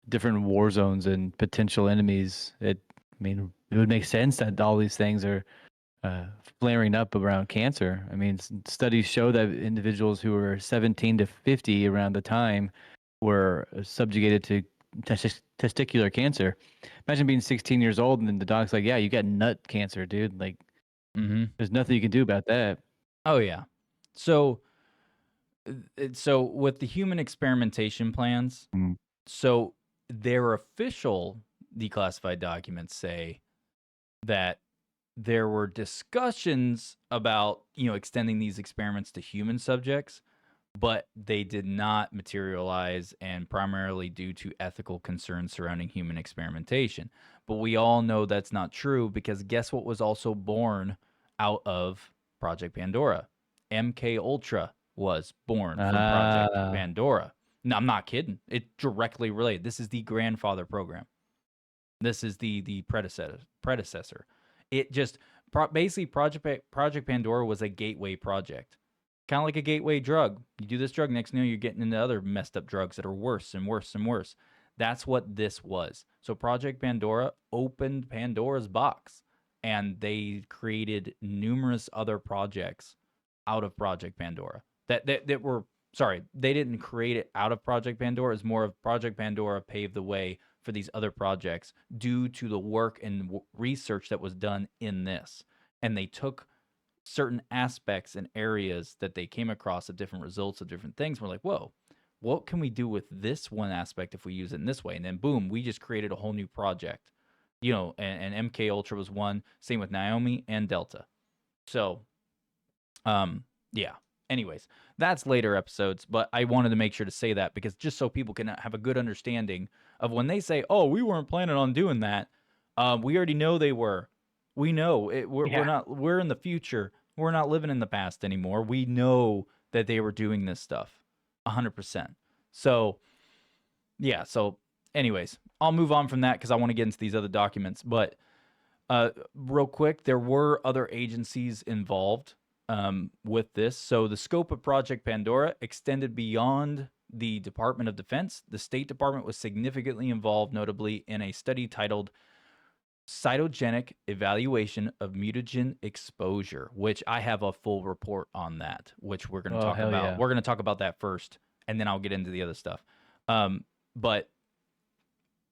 different war zones and potential enemies, it would make sense that all these things are flaring up around cancer. I mean, studies show that individuals who were 17 to 50 around the time were subjugated to testicular cancer. Imagine being 16 years old and then the doc's like, yeah, you got nut cancer, dude. Like, there's nothing you can do about that. Oh, yeah. So with the human experimentation plans, so their official declassified documents say that there were discussions about, extending these experiments to human subjects, but they did not materialize, and primarily due to ethical concerns surrounding human experimentation. But we all know that's not true because guess what was also born out of Project Pandora? MK Ultra was born from Project Pandora. No, I'm not kidding. It directly related. This is the grandfather program. This is the predecessor. It just basically Project Pandora was a gateway project, kind of like a gateway drug. You do this drug, next thing you know, you're getting into other messed up drugs that are worse and worse and worse. That's what this was. So Project Pandora opened Pandora's box, and they created numerous other projects out of Project Pandora that were. Sorry, they didn't create it out of Project Pandora. It's more of Project Pandora paved the way for these other projects due to the work and research that was done in this. And they took certain aspects and areas that they came across of different results of different things. We're like, whoa, what can we do with this one aspect if we use it in this way? And then boom, we just created a whole new project. And MK Ultra was one. Same with Naomi and Delta. So, yeah. Anyways, that's later episodes, but I wanted to make sure to say that because just so people can have a good understanding of when they say, "Oh, we weren't planning on doing that," we already know they were. We know it. We're not. We're in the future. We're not living in the past anymore. We know that they were doing this stuff, 100%. So, yeah. So, anyways, I'll move on from that because I want to get into these other documents. But real quick, there were other agencies involved with this. So the scope of Project Pandora extended beyond the Department of Defense. The State Department was significantly involved, notably in a study titled Cytogenic Evaluation of Mutagen Exposure, which I have a full report on that, which we're going to talk about. Yeah. We're going to talk about that first, and then I'll get into the other stuff. But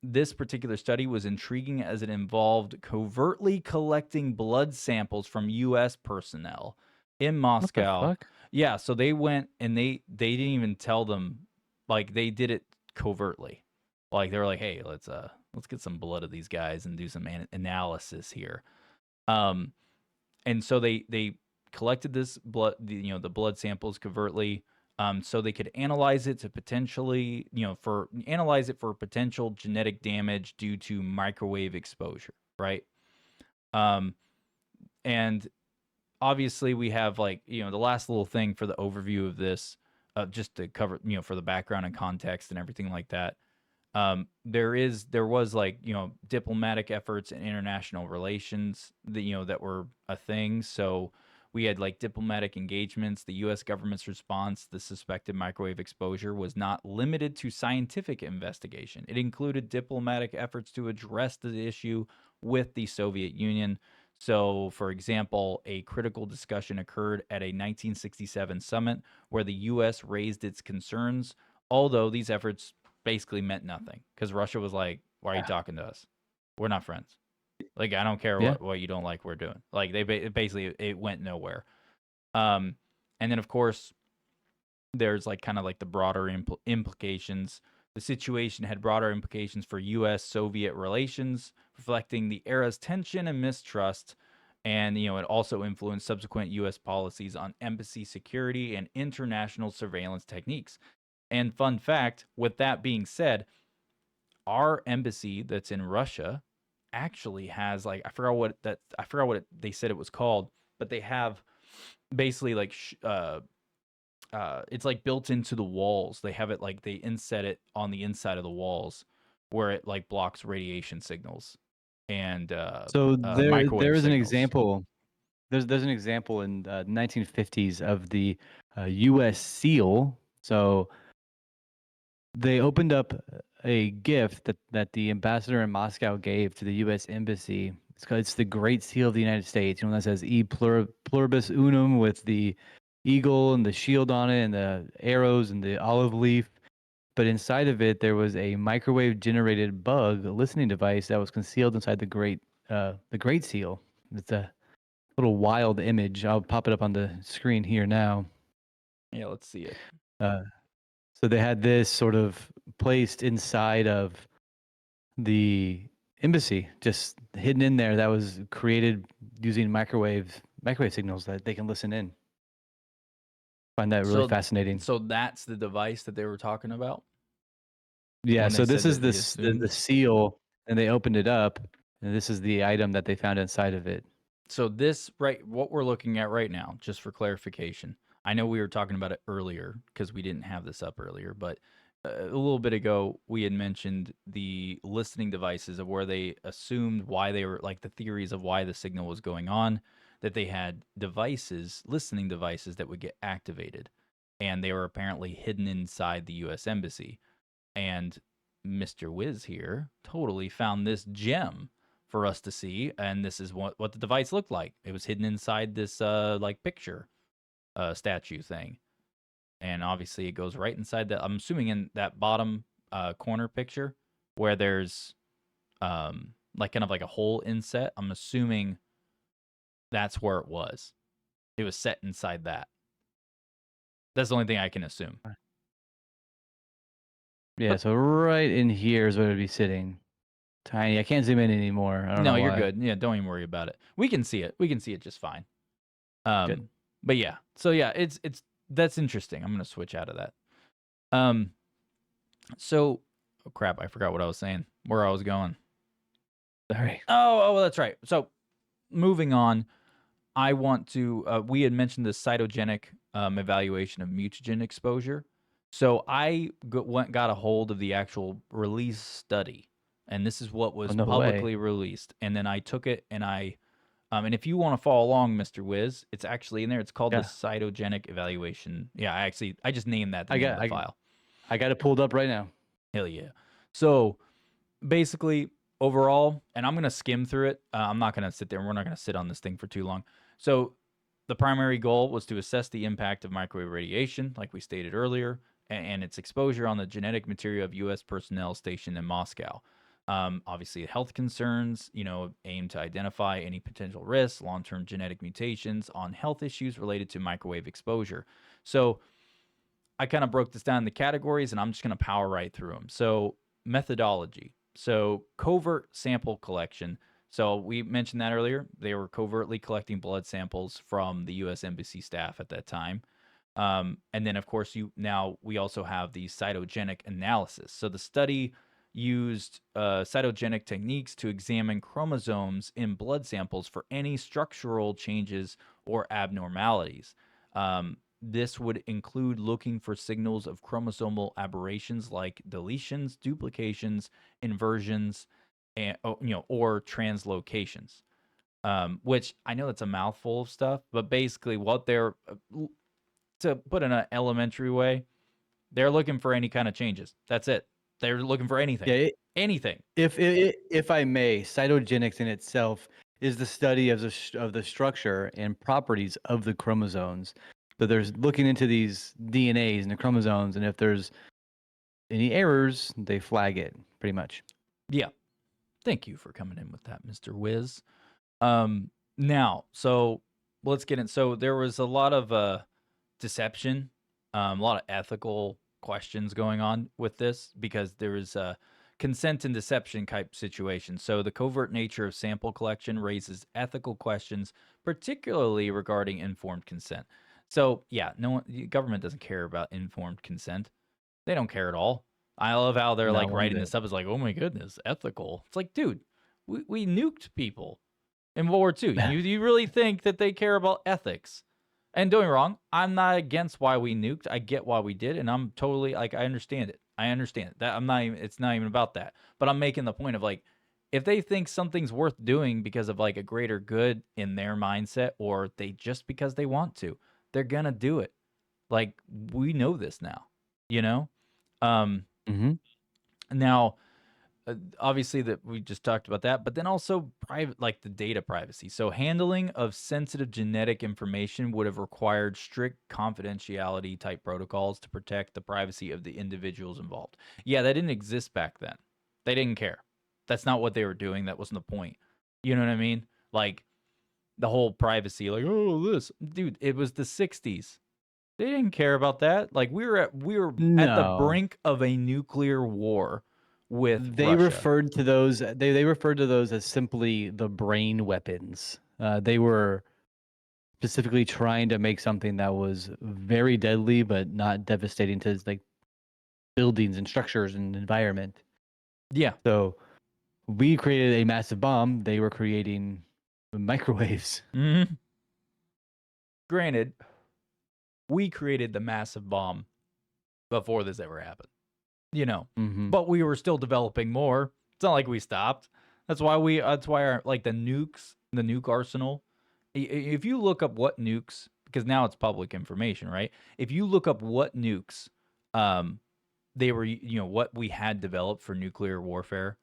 this particular study was intriguing as it involved covertly collecting blood samples from U.S. personnel in Moscow. What the fuck? Yeah, so they went and they didn't even tell them, like they did it covertly. Like they were like, "Hey, let's get some blood of these guys and do some analysis here." And so they collected this blood, the blood samples covertly, so they could analyze it to potentially, analyze it for potential genetic damage due to microwave exposure, right? And obviously we have the last little thing for the overview of this, just to cover, for the background and context and everything like that. There was diplomatic efforts and international relations that were a thing. So we had diplomatic engagements. The U.S. government's response to the suspected microwave exposure was not limited to scientific investigation. It included diplomatic efforts to address the issue with the Soviet Union. So, for example, a critical discussion occurred at a 1967 summit where the U.S. raised its concerns, although these efforts basically meant nothing because Russia was like, "Why are you talking to us? We're not friends. Like, I don't care what you don't like we're doing." Like, they basically, it went nowhere. And then, of course, there's kind of the broader implications. The situation had broader implications for U.S. Soviet relations, reflecting the era's tension and mistrust. And, it also influenced subsequent U.S. policies on embassy security and international surveillance techniques. And fun fact, with that being said, our embassy that's in Russia actually has I forgot what they said it was called, but they have basically it's built into the walls. They have it they inset it on the inside of the walls where it blocks radiation signals and So microwave there is an signals. example. There's an example in the 1950s of the U.S. SEAL. So they opened up a gift that the ambassador in Moscow gave to the U.S. Embassy. It's the Great Seal of the United States. That says "E pluribus unum" with the eagle and the shield on it and the arrows and the olive leaf. But inside of it, there was a microwave-generated bug listening device that was concealed inside the Great Seal. It's a little wild image. I'll pop it up on the screen here now. Yeah, let's see it. So they had this sort of placed inside of the embassy, just hidden in there. That was created using microwave signals that they can listen in. Find that really fascinating. So that's the device that they were talking about? Yeah, when so they this said is that they the assumed? seal, and they opened it up, and this is the item that they found inside of it. So this, right, what we're looking at right now, just for clarification, I know we were talking about it earlier because we didn't have this up earlier, but a little bit ago we had mentioned the listening devices of where they assumed why they were the theories of why the signal was going on, that they had devices, listening devices that would get activated, and they were apparently hidden inside the U.S. Embassy. And Mr. Wiz here totally found this gem for us to see, and this is what the device looked like. It was hidden inside this picture statue thing, and obviously it goes right inside that. I'm assuming in that bottom corner picture where there's kind of a hole inset. I'm assuming that's where it was. It was set inside that. That's the only thing I can assume. Yeah, so right in here is where it'd be sitting. Tiny. I can't zoom in anymore. I don't know No, you're why. good. Yeah, don't even worry about it. We can see it. We can see it just fine. Good. But yeah. So yeah, it's that's interesting. I'm gonna switch out of that. So oh crap, I forgot what I was saying. Where I was going. Sorry. Oh, that's right. So moving on, I want to. We had mentioned the cytogenic evaluation of mutagen exposure. So I got a hold of the actual release study, and this is what was no way. publicly released. And then I took it and and if you want to follow along, Mr. Wiz, it's actually in there. It's called the cytogenic evaluation. Yeah, I just named that the name of the file. I got it pulled up right now. Hell yeah. So basically, overall, and I'm going to skim through it. I'm not going to sit there, and we're not going to sit on this thing for too long. So the primary goal was to assess the impact of microwave radiation, like we stated earlier, and its exposure on the genetic material of U.S. personnel stationed in Moscow. Obviously, health concerns, aim to identify any potential risks, long-term genetic mutations on health issues related to microwave exposure. So I kind of broke this down into categories, and I'm just going to power right through them. So methodology. So covert sample collection. So we mentioned that earlier. They were covertly collecting blood samples from the U.S. Embassy staff at that time. And then, of course, we also have the cytogenic analysis. So the study used cytogenic techniques to examine chromosomes in blood samples for any structural changes or abnormalities. This would include looking for signals of chromosomal aberrations like deletions, duplications, inversions, and or translocations. Which I know that's a mouthful of stuff, but basically what they're to put in an elementary way, they're looking for any kind of changes. That's it. They're looking for anything. Yeah, anything. If I may, cytogenics in itself is the study of the structure and properties of the chromosomes. So there's looking into these DNAs and the chromosomes, and if there's any errors, they flag it, pretty much. Yeah. Thank you for coming in with that, Mr. Wiz. Now, so let's get in. So there was a lot of deception, a lot of ethical questions going on with this because there is a consent and deception type situation. So the covert nature of sample collection raises ethical questions, particularly regarding informed consent. So yeah, government doesn't care about informed consent. They don't care at all. I love how they're Not like one writing bit. this up as like, oh my goodness, ethical. It's like, dude, we nuked people in World War II. You really think that they care about ethics? And don't get me wrong, I'm not against why we nuked. I get why we did, and I'm totally like I understand it. I understand it. That I'm not even, it's not even about that. But I'm making the point of like, if they think something's worth doing because of like a greater good in their mindset, or they just because they want to, they're gonna do it. Like we know this now, you know. Mm-hmm. Now, obviously that we just talked about that, but then also private, like the data privacy. So handling of sensitive genetic information would have required strict confidentiality type protocols to protect the privacy of the individuals involved. Yeah, that didn't exist back then. They didn't care. That's not what they were doing. That wasn't the point. You know what I mean? Like the whole privacy, like, oh, this dude, it was the 60s. They didn't care about that. Like we were at the No. brink of a nuclear war with They Russia. referred to those. They referred to those as simply the brain weapons. They were specifically trying to make something that was very deadly, but not devastating to like buildings and structures and environment. Yeah. So we created a massive bomb. They were creating microwaves. Mm-hmm. Granted, we created the massive bomb before this ever happened, Mm-hmm. but we were still developing more. It's not like we stopped. That's why our, like the nukes, the nuke arsenal. If you look up what nukes, because now it's public information, right? If you look up what nukes, they were, what we had developed for nuclear warfare,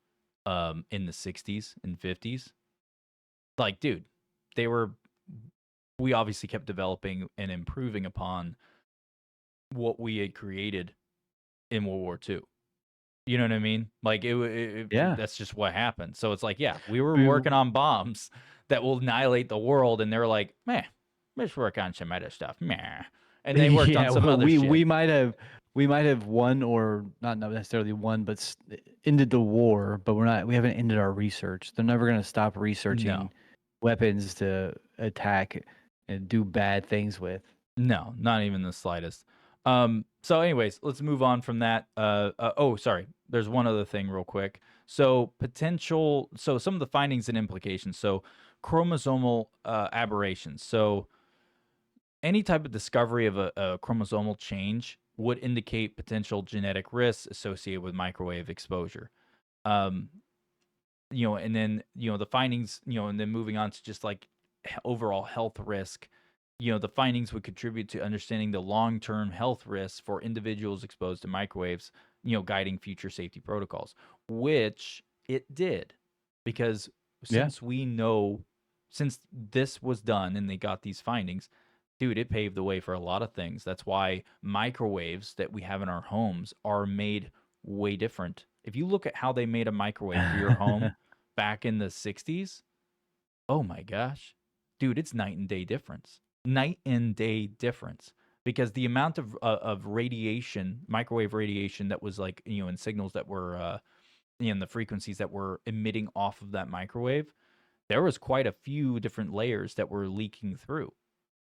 in the 60s and 50s, like, dude, we obviously kept developing and improving upon what we had created in World War II. You know what I mean? Like Yeah. that's just what happened. So it's like, yeah, we were I mean, working on bombs that will annihilate the world, and they're like, meh, let's work on some other stuff, meh, and they worked on some well, other shit. we might have won, or not necessarily won, but ended the war. But we haven't ended our research. They're never going to stop researching No. weapons to attack and do bad things with. No, not even the slightest. So anyways, let's move on from that. Sorry. There's one other thing real quick. So some of the findings and implications. So chromosomal aberrations. So any type of discovery of a chromosomal change would indicate potential genetic risks associated with microwave exposure. And then, the findings, and then moving on to just like overall health risk. The findings would contribute to understanding the long-term health risks for individuals exposed to microwaves, guiding future safety protocols, which it did. Because since this was done and they got these findings, Dude, it paved the way for a lot of things. That's why microwaves that we have in our homes are made way different. If you look at how they made a microwave for your home back in the 60s, oh my gosh. Dude, it's night and day difference. Night and day difference. Because the amount of radiation, microwave radiation that was like, in signals that were in the frequencies that were emitting off of that microwave, there was quite a few different layers that were leaking through.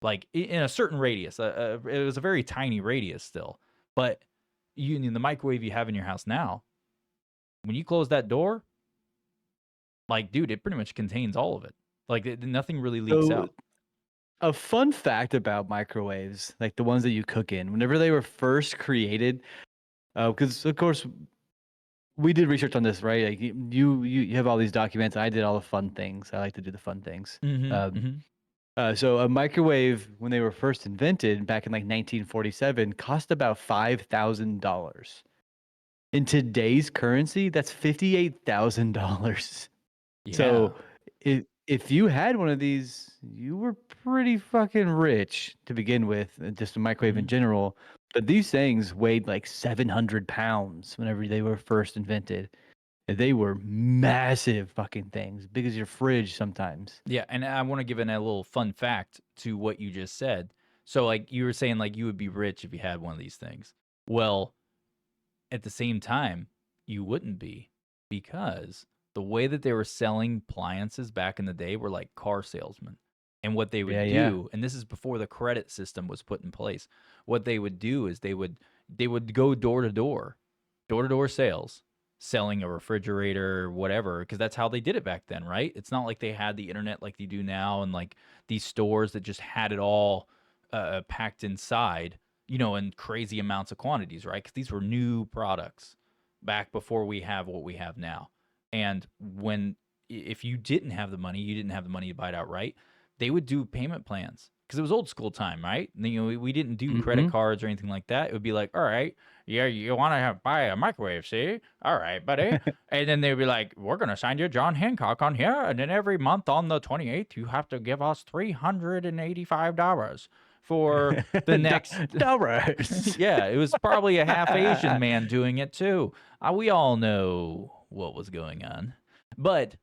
Like in a certain radius. It was a very tiny radius still. But the microwave you have in your house now, when you close that door, like, dude, it pretty much contains all of it. Like, nothing really leaks So, out. a fun fact about microwaves, like the ones that you cook in, whenever they were first created, because of course we did research on this, right? Like you have all these documents. I did all the fun things. I like to do the fun things. So a microwave, when they were first invented back in like 1947, cost about $5,000. In today's currency, that's $58,000. Yeah. So if you had one of these, you were pretty fucking rich to begin with, just a microwave in general. But these things weighed like 700 pounds whenever they were first invented. They were massive fucking things, big as your fridge sometimes. Yeah, and I want to give in a little fun fact to what you just said. So, like, you were saying, like, you would be rich if you had one of these things. Well, at the same time, you wouldn't be, because the way that they were selling appliances back in the day were like car salesmen. And what they would Yeah. do, and this is before the credit system was put in place, what they would do is they would go door to door sales, selling a refrigerator or whatever, because that's how they did it back then, right? It's not like they had the internet like they do now, and like these stores that just had it all packed inside, in crazy amounts of quantities, right? Because these were new products back before we have what we have now. And if you didn't have the money, you didn't have the money to buy it outright, they would do payment plans, because it was old school time, right? And, we didn't do credit cards or anything like that. It would be like, all right, yeah, you want to buy a microwave, see? All right, buddy. And then they'd be like, we're going to sign you John Hancock on here. And then every month on the 28th, you have to give us $385 for the next dollars. Yeah, it was probably a half Asian man doing it too. We all know what was going on. But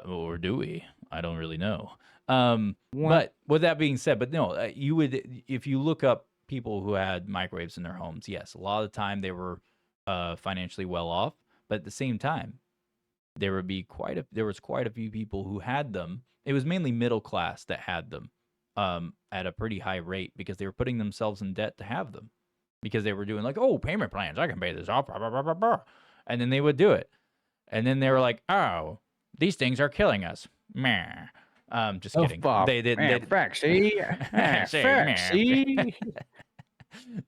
or do we? I don't really know. But with that being said, but no, you would, if you look up people who had microwaves in their homes, yes, a lot of the time they were financially well off, but at the same time, there was quite a few people who had them. It was mainly middle class that had them at a pretty high rate, because they were putting themselves in debt to have them, because they were doing like, oh, payment plans, I can pay this off, blah, blah, blah, blah, blah. And then they would do it. And then they were like, oh, these things are killing us. Meh. Just kidding. They didn't.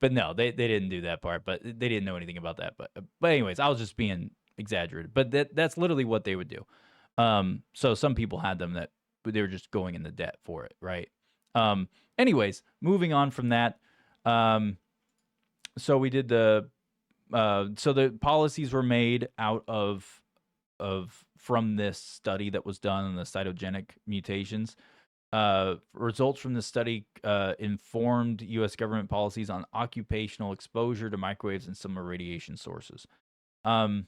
But no, they didn't do that part. But they didn't know anything about that. But anyways, I was just being exaggerated. But that's literally what they would do. So some people had them that they were just going into debt for it, right? Anyways, moving on from that. So we did so the policies were made out from this study that was done on the cytogenic mutations. Results from this study informed U.S. government policies on occupational exposure to microwaves and similar radiation sources. The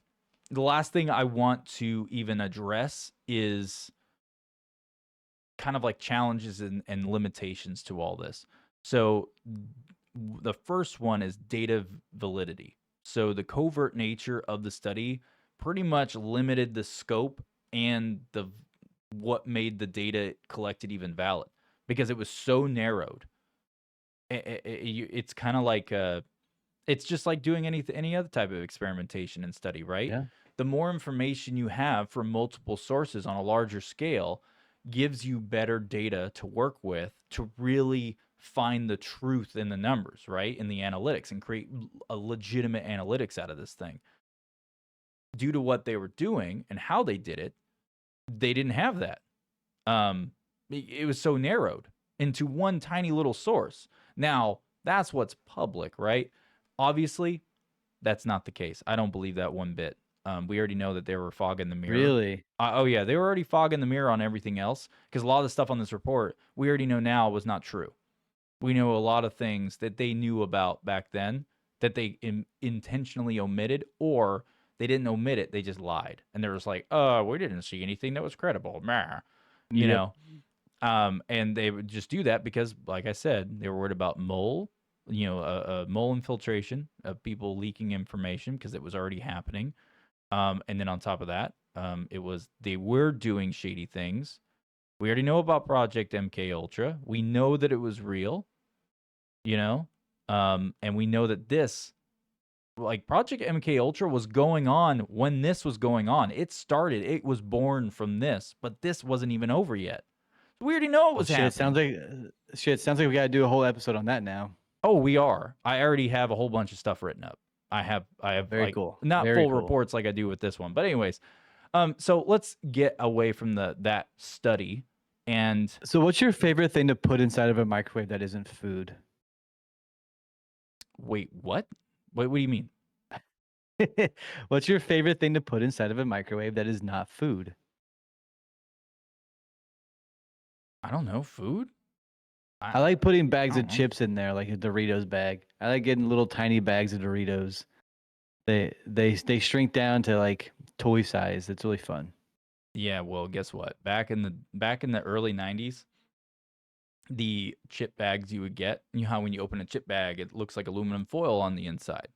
last thing I want to even address is kind of like challenges and limitations to all this. So the first one is data validity. So the covert nature of the study pretty much limited the scope and what made the data collected even valid, because it was so narrowed. It's kind of like it's just like doing any other type of experimentation and study, right? Yeah. The more information you have from multiple sources on a larger scale gives you better data to work with to really find the truth in the numbers, right? In the analytics, and create a legitimate analytics out of this thing. Due to what they were doing and how they did it, they didn't have that. It was so narrowed into one tiny little source. Now, that's what's public, right? Obviously, that's not the case. I don't believe that one bit. We already know that they were fogging the mirror. Really? Oh, yeah. They were already fogging the mirror on everything else, because a lot of the stuff on this report, we already know now was not true. We know a lot of things that they knew about back then that they intentionally omitted, or they didn't omit it, they just lied. And they were just like, we didn't see anything that was credible. Meh. You Yep. know? And they would just do that because, like I said, they were worried about mole, mole infiltration of people leaking information because it was already happening. And then on top of that, they were doing shady things. We already know about Project MK Ultra. We know that it was real, and we know that this, like Project MK Ultra, was going on when this was going on. It started. It was born from this, but this wasn't even over yet. We already know it was happening. Sounds like we gotta do a whole episode on that now. Oh, we are. I already have a whole bunch of stuff written up. I have Very cool. Not Very full cool. reports like I do with this one, but anyways. So let's get away from that study. And so, what's your favorite thing to put inside of a microwave that isn't food? Wait, what? What do you mean? What's your favorite thing to put inside of a microwave that is not food? I don't know. Food? I like putting bags I of don't know. chips in there, like a Doritos bag. I like getting little tiny bags of Doritos. They shrink down to like toy size. It's really fun. Yeah, well, guess what? Back in the early 90s, the chip bags you would get, you know how when you open a chip bag, it looks like aluminum foil on the inside.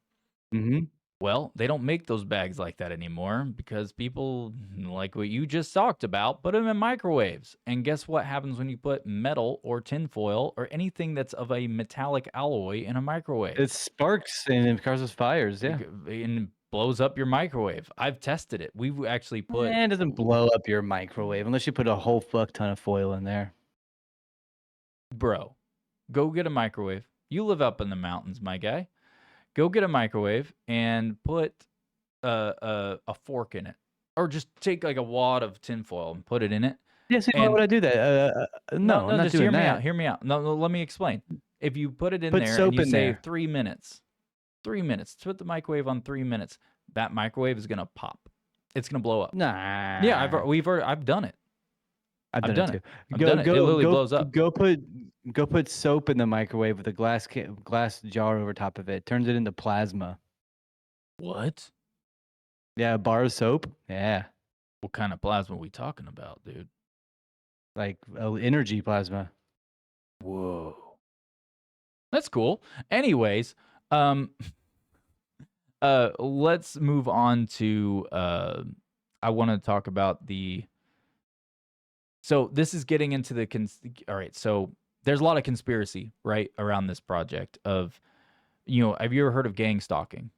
Mm-hmm. Well, they don't make those bags like that anymore because people, like what you just talked about, put them in microwaves. And guess what happens when you put metal or tinfoil or anything that's of a metallic alloy in a microwave? It sparks and it causes fires. Yeah, And blows up your microwave. I've tested it. We've actually put... it doesn't blow up your microwave unless you put a whole fuck ton of foil in there. Bro, go get a microwave. You live up in the mountains, my guy. Go get a microwave and put a fork in it, or just take like a wad of tinfoil and put it in it. Yeah, see, why And would I do that? No, I'm not just doing hear me that. out. Hear me out. No, let me explain. If you put it in Put there soap and you in say there. 3 minutes, 3 minutes, put the microwave on 3 minutes, that microwave is gonna pop. It's gonna blow up. Nah. Yeah, I've done it. I've done it too. I've done it. It literally blows up. Go put soap in the microwave with a glass jar over top of it. Turns it into plasma. What? Yeah, a bar of soap. Yeah, What kind of plasma are we talking about, dude? like energy plasma. Whoa. That's cool. Anyways, let's move on to I want to talk about so this is getting into all right, so there's a lot of conspiracy, right, around this project of, have you ever heard of gang stalking?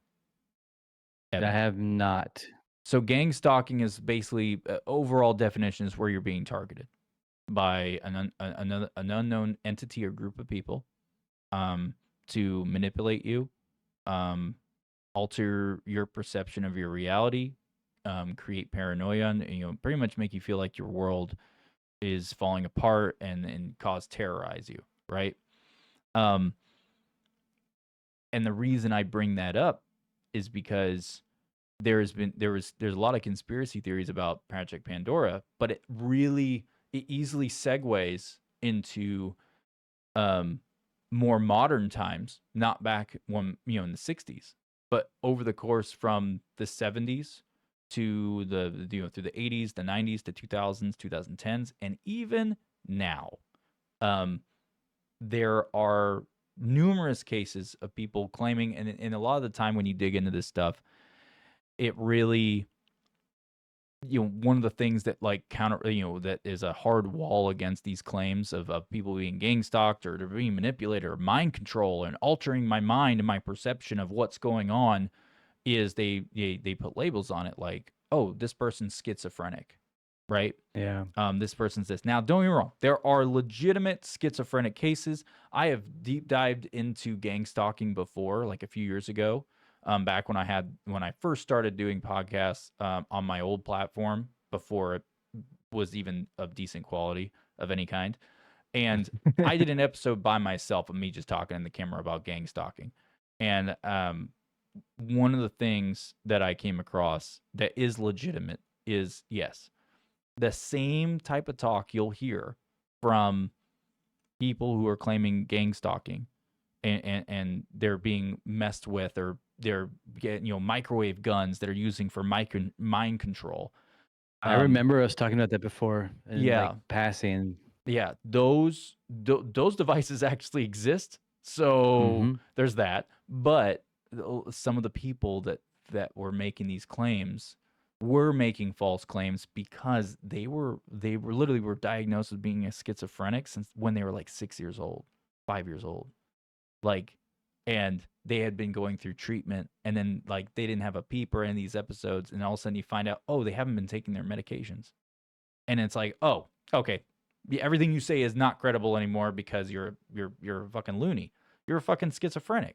I have not. So gang stalking is basically, overall definition is where you're being targeted by an unknown entity or group of people, to manipulate you, alter your perception of your reality, create paranoia, and pretty much make you feel like your world is falling apart and terrorize you, right? And the reason I bring that up is because there's a lot of conspiracy theories about Project Pandora, but it easily segues into more modern times, not back when, in the 60s, but over the course from the 70s to through the 80s, the 90s, the 2000s, 2010s, and even now. There are numerous cases of people claiming, and a lot of the time when you dig into this stuff, it really, one of the things that like that is a hard wall against these claims of people being gang stalked or they're being manipulated or mind control and altering my mind and my perception of what's going on is they put labels on it like, oh, this person's schizophrenic, right? Yeah. This person's this. Now, don't get me wrong. There are legitimate schizophrenic cases. I have deep dived into gang stalking before, like a few years ago, back when I first started doing podcasts on my old platform before it was even of decent quality of any kind. And I did an episode by myself of me just talking in the camera about gang stalking. And one of the things that I came across that is legitimate is, yes, the same type of talk you'll hear from, people who are claiming gang stalking, and they're being messed with, or they're getting, microwave guns that are using for mind control. I remember us talking about that before, and Yeah. like passing. Yeah, those devices actually exist. So there's that. But some of the people that were making these claims were making false claims because they were literally were diagnosed with being a schizophrenic since when they were like 6 years old, 5 years old. Like, and they had been going through treatment, and then like they didn't have a peeper in these episodes, and all of a sudden you find out, oh, they haven't been taking their medications. And it's like, oh, okay, everything you say is not credible anymore because you're a fucking loony. You're a fucking schizophrenic.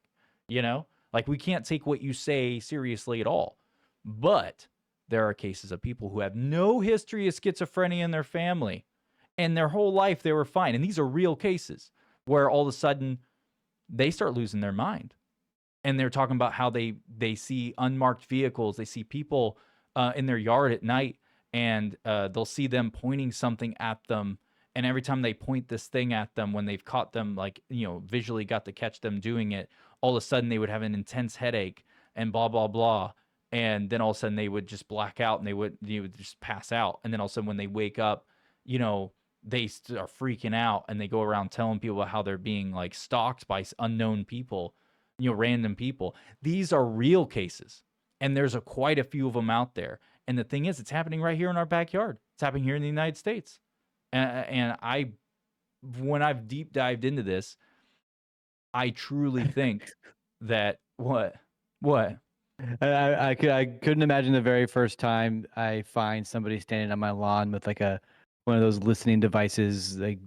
Like, we can't take what you say seriously at all. But there are cases of people who have no history of schizophrenia in their family, and their whole life they were fine. And these are real cases where all of a sudden they start losing their mind, and they're talking about how they see unmarked vehicles, they see people in their yard at night, and they'll see them pointing something at them. And every time they point this thing at them, when they've caught them, like, visually got to catch them doing it, all of a sudden they would have an intense headache and blah, blah, blah. And then all of a sudden they would just black out, and they would just pass out. And then all of a sudden when they wake up, they are freaking out, and they go around telling people how they're being like stalked by unknown people, random people. These are real cases, and there's quite a few of them out there. And the thing is, it's happening right here in our backyard. It's happening here in the United States. And when I've deep dived into this, I truly think that what? I couldn't imagine the very first time I find somebody standing on my lawn with like one of those listening devices, like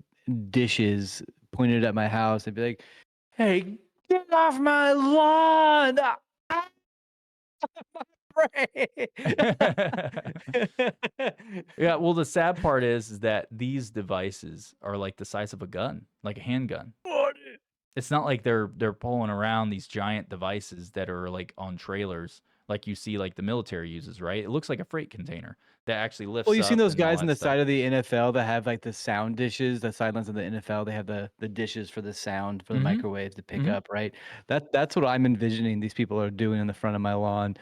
dishes pointed at my house. I'd be like, "Hey, get off my lawn!" Yeah, well, the sad part is that these devices are like the size of a gun, like a handgun. It's not like they're pulling around these giant devices that are like on trailers, like you see like the military uses, right? It looks like a freight container that actually lifts Well, you've seen up those and all guys on that the stuff. side of the NFL that have like the sound dishes, the sidelines of the NFL. They have the dishes for the sound for the microwaves to pick up, right? That's what I'm envisioning these people are doing in the front of my lawn.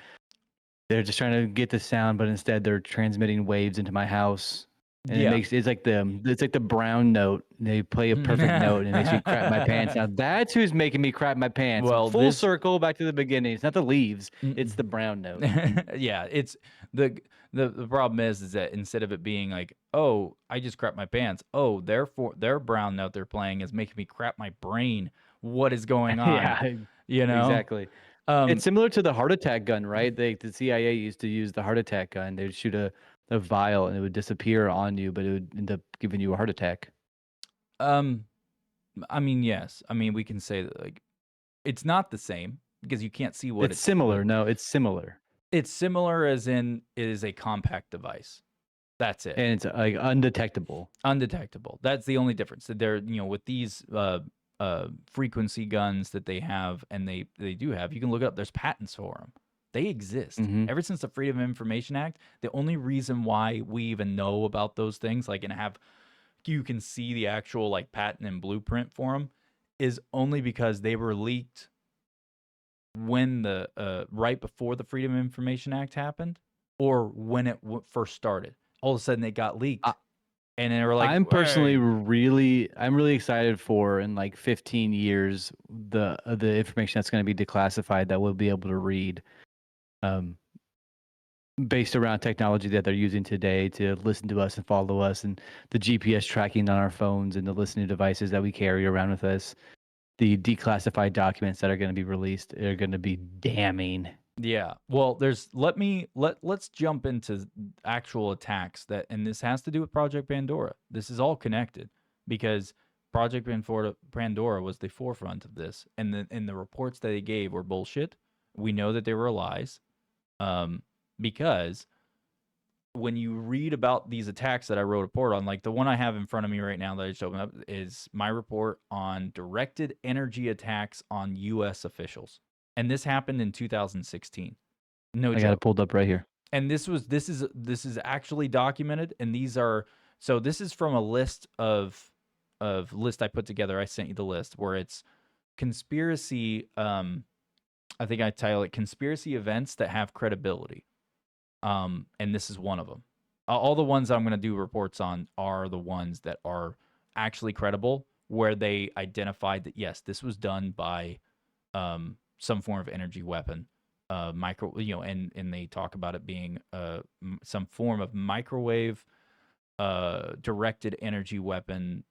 They're just trying to get the sound, but instead they're transmitting waves into my house. And Yeah. it's like the brown note. They play a perfect note, and it makes me crap my pants. Now that's who's making me crap my pants. Well, Full circle back to the beginning. It's not the leaves; it's the brown note. Yeah, it's the problem is that instead of it being like, oh, I just crap my pants, oh, therefore their brown note they're playing is making me crap my brain. What is going on? Yeah, exactly. It's similar to the heart attack gun, right? The CIA used to use the heart attack gun. They'd shoot a vial, and it would disappear on you, but it would end up giving you a heart attack. I mean, yes. I mean, we can say that like it's not the same because you can't see what It's similar. No, it's similar. It's similar as in it is a compact device. That's it. And it's like undetectable. Undetectable. That's the only difference. They're, with these frequency guns that they have, and they do have, you can look it up. There's patents for them. They exist. Ever since the Freedom of Information Act, the only reason why we even know about those things, like, and you can see the actual like patent and blueprint for them, is only because they were leaked when right before the Freedom of Information Act happened, or when it first started. All of a sudden, they got leaked, and they were like, I'm personally really excited for in like 15 years the information that's going to be declassified that we'll be able to read, based around technology that they're using today to listen to us and follow us, and the GPS tracking on our phones and the listening devices that we carry around with us. The declassified documents that are going to be released are going to be damning. Yeah. Well, let's jump into actual attacks and this has to do with Project Pandora. This is all connected because Project Pandora was the forefront of this, and the reports that they gave were bullshit. We know that they were lies, because when you read about these attacks that I wrote a report on, like the one I have in front of me right now that I just opened up is my report on directed energy attacks on U.S. officials. And this happened in 2016. No joke. I got it pulled up right here. And this is actually documented. And this is from a list of list I put together. I sent you the list where it's conspiracy. I think I title it conspiracy events that have credibility. And this is one of them. All the ones I'm going to do reports on are the ones that are actually credible, where they identified that yes, this was done by some form of energy weapon, and they talk about it being some form of microwave directed energy weapon,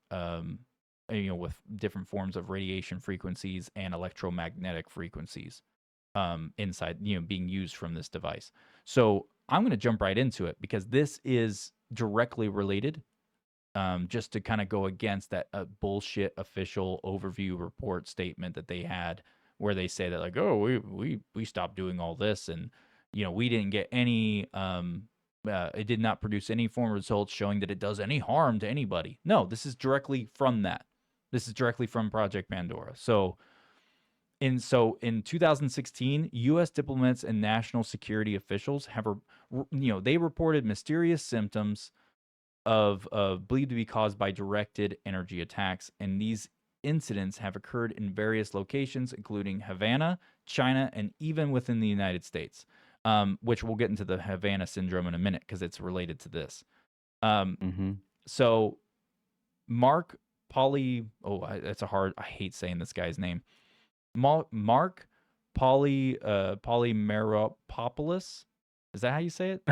with different forms of radiation frequencies and electromagnetic frequencies inside, being used from this device. So I'm going to jump right into it because this is directly related. Just to kind of go against that bullshit official overview report statement that they had, where they say that like, oh, we stopped doing all this, and we didn't get any. It did not produce any form of results showing that it does any harm to anybody. No, this is directly from that. This is directly from Project Pandora. So in 2016, U.S. diplomats and national security officials they reported mysterious symptoms of believed to be caused by directed energy attacks, and these incidents have occurred in various locations, including Havana, China, and even within the United States. Which we'll get into the Havana syndrome in a minute because it's related to this. So Mark that's I hate saying this guy's name. Mark Polymeropoulos. Is that how you say it?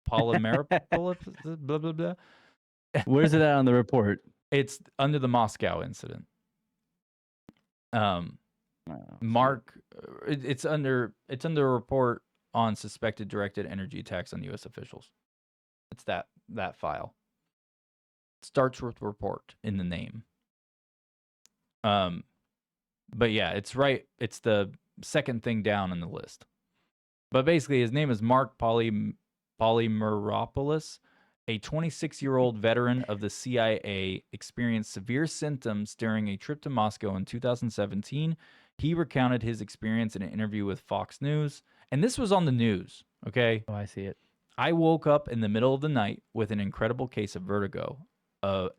Polymeropoulos, blah, blah, blah. Where's it at on the report? It's under the Moscow incident. Mark, it's under a report on suspected directed energy attacks on U.S. officials. It's that file. It starts with report in the name. But yeah, it's right. It's the second thing down in the list. But basically, his name is Mark Polymeropoulos, a 26-year-old veteran of the CIA, experienced severe symptoms during a trip to Moscow in 2017. He recounted his experience in an interview with Fox News, and this was on the news, okay? Oh, I see it. I woke up in the middle of the night with an incredible case of vertigo, a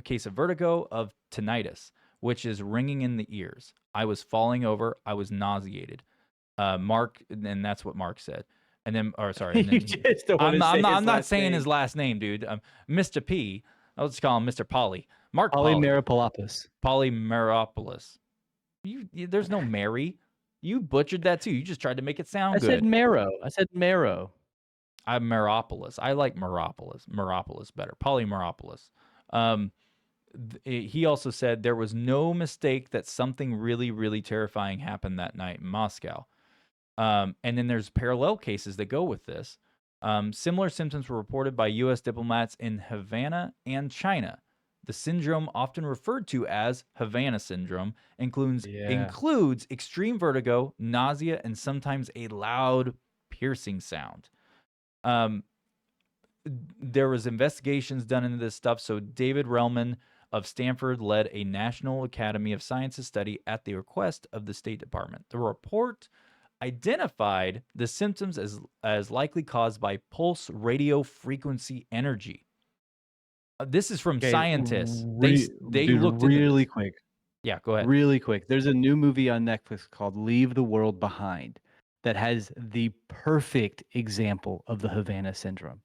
case of vertigo of tinnitus, which is ringing in the ears. I was falling over. I was nauseated. Mark, and that's what Mark said. And then, I'm not saying his last name, dude. Mr. P. I'll just call him Mr. Polly. Mark Polymeropoulos. Polymeropoulos. There's no Mary. You butchered that too. You just tried to make it sound good. I said Marrow. I'm Meropoulos. I like Meropoulos better. Polymeropoulos. He also said there was no mistake that something really, really terrifying happened that night in Moscow. And then there's parallel cases that go with this. Similar symptoms were reported by U.S. diplomats in Havana and China. The syndrome, often referred to as Havana syndrome, includes extreme vertigo, nausea, and sometimes a loud, piercing sound. There was investigations done into this stuff. So David Relman of Stanford led a National Academy of Sciences study at the request of the State Department. The report identified the symptoms as likely caused by pulse radio frequency energy. This is from scientists. They looked really quick. Yeah, go ahead. Really quick. There's a new movie on Netflix called Leave the World Behind that has the perfect example of the Havana syndrome.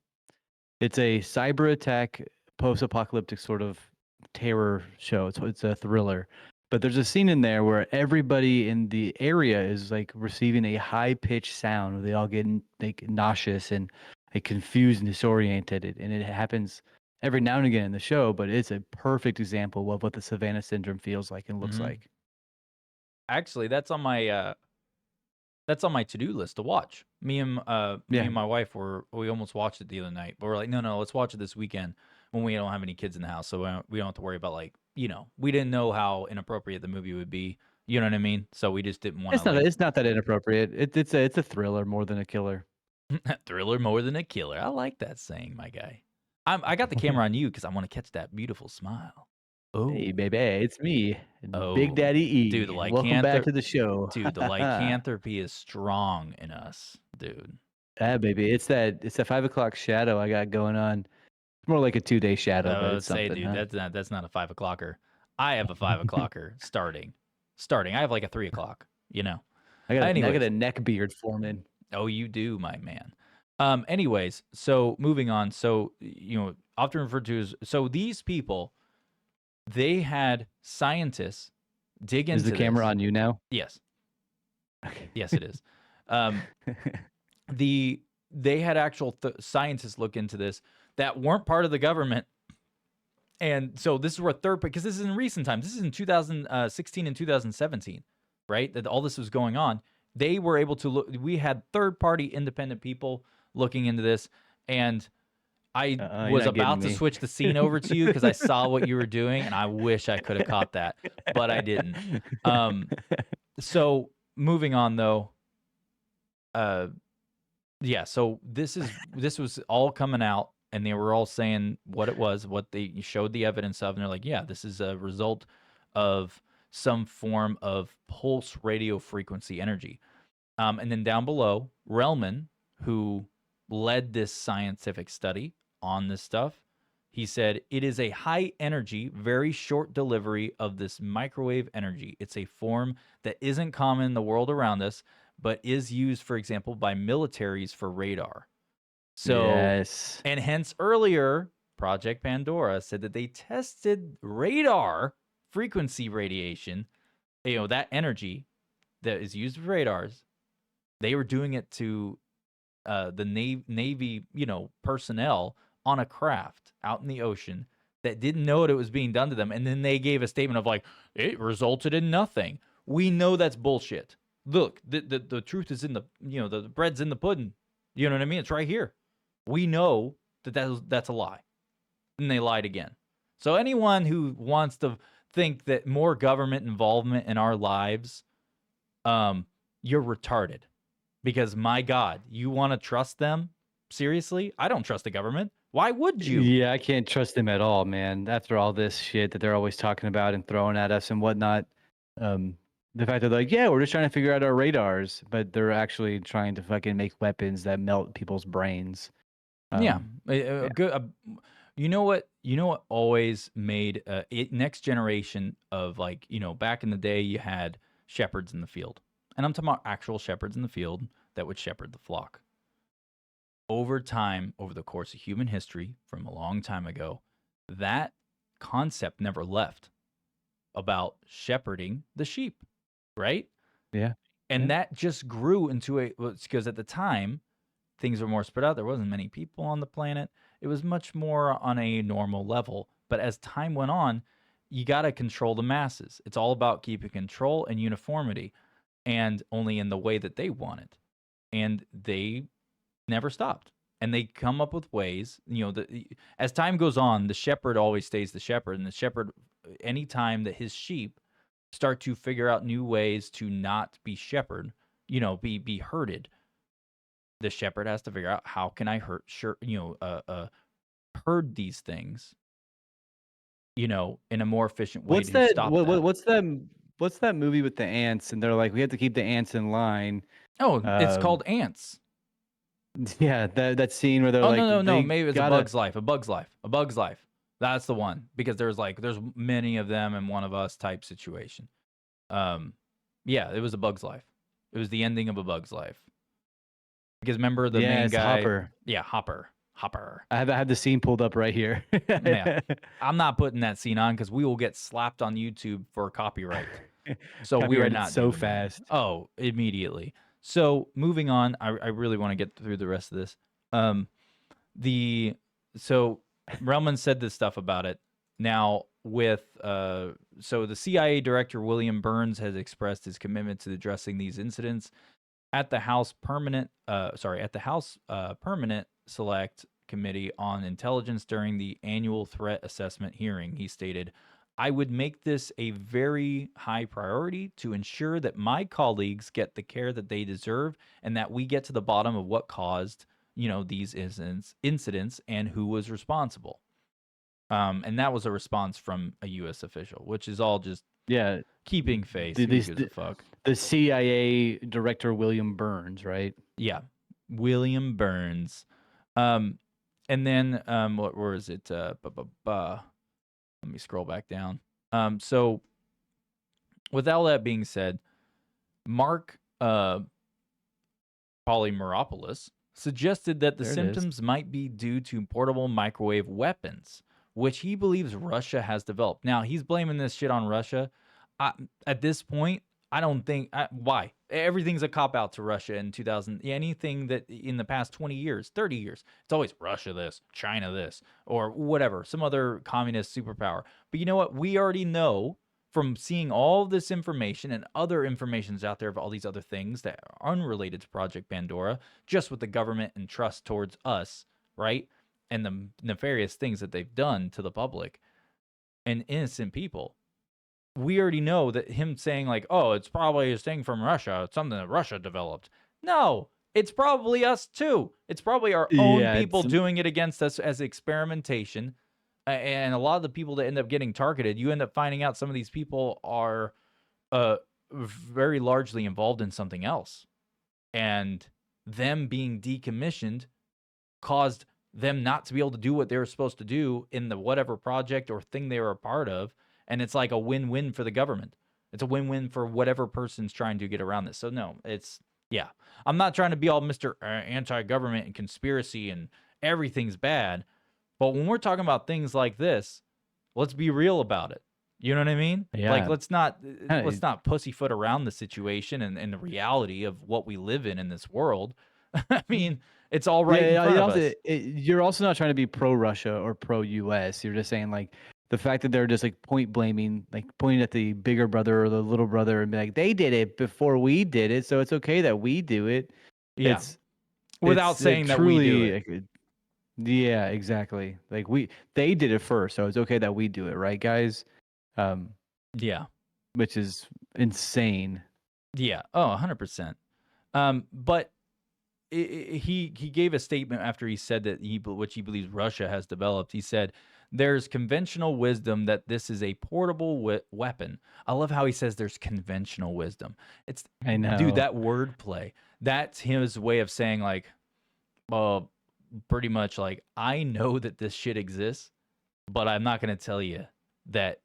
It's a cyber attack, post-apocalyptic sort of terror show. It's a thriller. But there's a scene in there where everybody in the area is like receiving a high-pitched sound where they all get like nauseous and like confused and disoriented. And it happens every now and again in the show, but it's a perfect example of what the Savannah syndrome feels like and looks like. Actually, that's on my to-do list to watch. Me and my wife we almost watched it the other night, but we're like, no, let's watch it this weekend when we don't have any kids in the house, so we don't have to worry about like, we didn't know how inappropriate the movie would be. You know what I mean? So we just didn't want to. It's not that inappropriate. It's a thriller more than a killer. Thriller more than a killer. I like that saying, my guy. I got the camera on you because I want to catch that beautiful smile. Oh, hey, baby, it's me, Big Daddy E. Dude, welcome back to the show. Dude, the lycanthropy is strong in us, dude. Yeah, baby, it's that 5 o'clock shadow I got going on. It's more like a 2-day shadow, but it's Say, something. dude, Huh? that's not a 5 o'clocker. I have a 5 o'clocker starting. I have like a 3 o'clock. You know. I got Anyways, a neck beard forming. oh, you do, my man. Anyways, so moving on. So often referred to as these people, they had scientists dig Is into the camera this. on you now? Yes. Okay. Yes, it is. They had actual scientists look into this that weren't part of the government. And so this is where because this is in recent times. This is in 2016 and 2017, right? That all this was going on. They were able to look. We had third-party independent people looking into this, and I was about to switch the scene over to you because I saw what you were doing, and I wish I could have caught that, but I didn't. So moving on though. Yeah. So this was all coming out. And they were all saying what it was, what they showed the evidence of. And they're like, yeah, this is a result of some form of pulse radio frequency energy. And then down below, Relman, who led this scientific study on this stuff, he said, it is a high energy, very short delivery of this microwave energy. It's a form that isn't common in the world around us, but is used, for example, by militaries for radar. So, yes. And hence earlier, Project Pandora said that they tested radar frequency radiation, that energy that is used for radars. They were doing it to the Navy, personnel on a craft out in the ocean that didn't know it was being done to them. And then they gave a statement of like, it resulted in nothing. We know that's bullshit. Look, the truth is in the bread's in the pudding. You know what I mean? It's right here. We know that's a lie. And they lied again. So anyone who wants to think that more government involvement in our lives, you're retarded. Because my God, you want to trust them? Seriously? I don't trust the government. Why would you? Yeah, I can't trust them at all, man. After all this shit that they're always talking about and throwing at us and whatnot. The fact that they're like, yeah, we're just trying to figure out our radars, but they're actually trying to fucking make weapons that melt people's brains. Yeah. Good. You know what always made next generation of back in the day you had shepherds in the field. And I'm talking about actual shepherds in the field that would shepherd the flock. Over time, over the course of human history, from a long time ago, that concept never left about shepherding the sheep, right? Yeah. And that just grew into because at the time, things were more spread out. There wasn't many people on the planet. It was much more on a normal level. But as time went on, you got to control the masses. It's all about keeping control and uniformity, and only in the way that they want it. And they never stopped. And they come up with ways, as time goes on, the shepherd always stays the shepherd. And the shepherd, anytime that his sheep start to figure out new ways to not be shepherded, be herded, the shepherd has to figure out how can I herd these things, in a more efficient way stop that. What's that movie with the ants? And they're like, we have to keep the ants in line. Oh, it's called Ants. Yeah, that scene where they're no, maybe it's A Bug's Life. A Bug's Life. That's the one, because there's many of them in one of us type situation. Yeah, it was A Bug's Life. It was the ending of A Bug's Life. Because remember the main guy? Hopper. Yeah, Hopper. I have the scene pulled up right here. Yeah, I'm not putting that scene on because we will get slapped on YouTube for copyright. So we are not so fast. That. Oh, immediately. So moving on, I really want to get through the rest of this. So Relman said this stuff about it. Now with so the CIA director William Burns has expressed his commitment to addressing these incidents at the House Permanent Select Committee on Intelligence during the annual threat assessment hearing. He stated, I would make this a very high priority to ensure that my colleagues get the care that they deserve and that we get to the bottom of what caused, these incidents and who was responsible. And that was a response from a U.S. official, which is all just keeping face. Who gives a fuck? The CIA director, William Burns, right? Yeah, William Burns. And then where is it? Let me scroll back down. So with all that being said, Mark Polymeropoulos suggested that the There it is. symptoms might be due to portable microwave weapons, which he believes Russia has developed. Now, he's blaming this shit on Russia. At this point, I don't think why. Everything's a cop out to Russia in 2000. Anything that in the past 20 years, 30 years, it's always Russia this, China this, or whatever, some other communist superpower. But you know what? We already know from seeing all this information and other informations out there of all these other things that are unrelated to Project Pandora, just with the government and trust towards us, right? And the nefarious things that they've done to the public and innocent people. We already know that him saying like, oh, it's probably a thing from Russia. It's something that Russia developed. No, it's probably us too. It's probably our own Yeah, people it's- doing it against us as experimentation. And a lot of the people that end up getting targeted, you end up finding out some of these people are very largely involved in something else. And them being decommissioned caused them not to be able to do what they were supposed to do in the whatever project or thing they were a part of. And it's like a win-win for the government. It's a win-win for whatever person's trying to get around this. So no, yeah. I'm not trying to be all Mr. Anti-government and conspiracy and everything's bad. But when we're talking about things like this, let's be real about it. You know what I mean? Yeah. Like let's not pussyfoot around the situation and the reality of what we live in this world. I mean, it's all right in front of us. You're also not trying to be pro-Russia or pro-US. You're just saying like the fact that they're just like point blaming, like pointing at the bigger brother or the little brother and be like, they did it before we did it, so it's okay that we do it. Yeah. Without saying that we do it. Yeah, exactly. Like they did it first, so it's okay that we do it, right, guys? Yeah. Which is insane. Yeah. Oh, 100%. But he gave a statement after he said that which he believes Russia has developed. He said, there's conventional wisdom that this is a portable weapon. I love how he says there's conventional wisdom. I know. Dude, that wordplay, that's his way of saying like, pretty much like, I know that this shit exists, but I'm not going to tell you that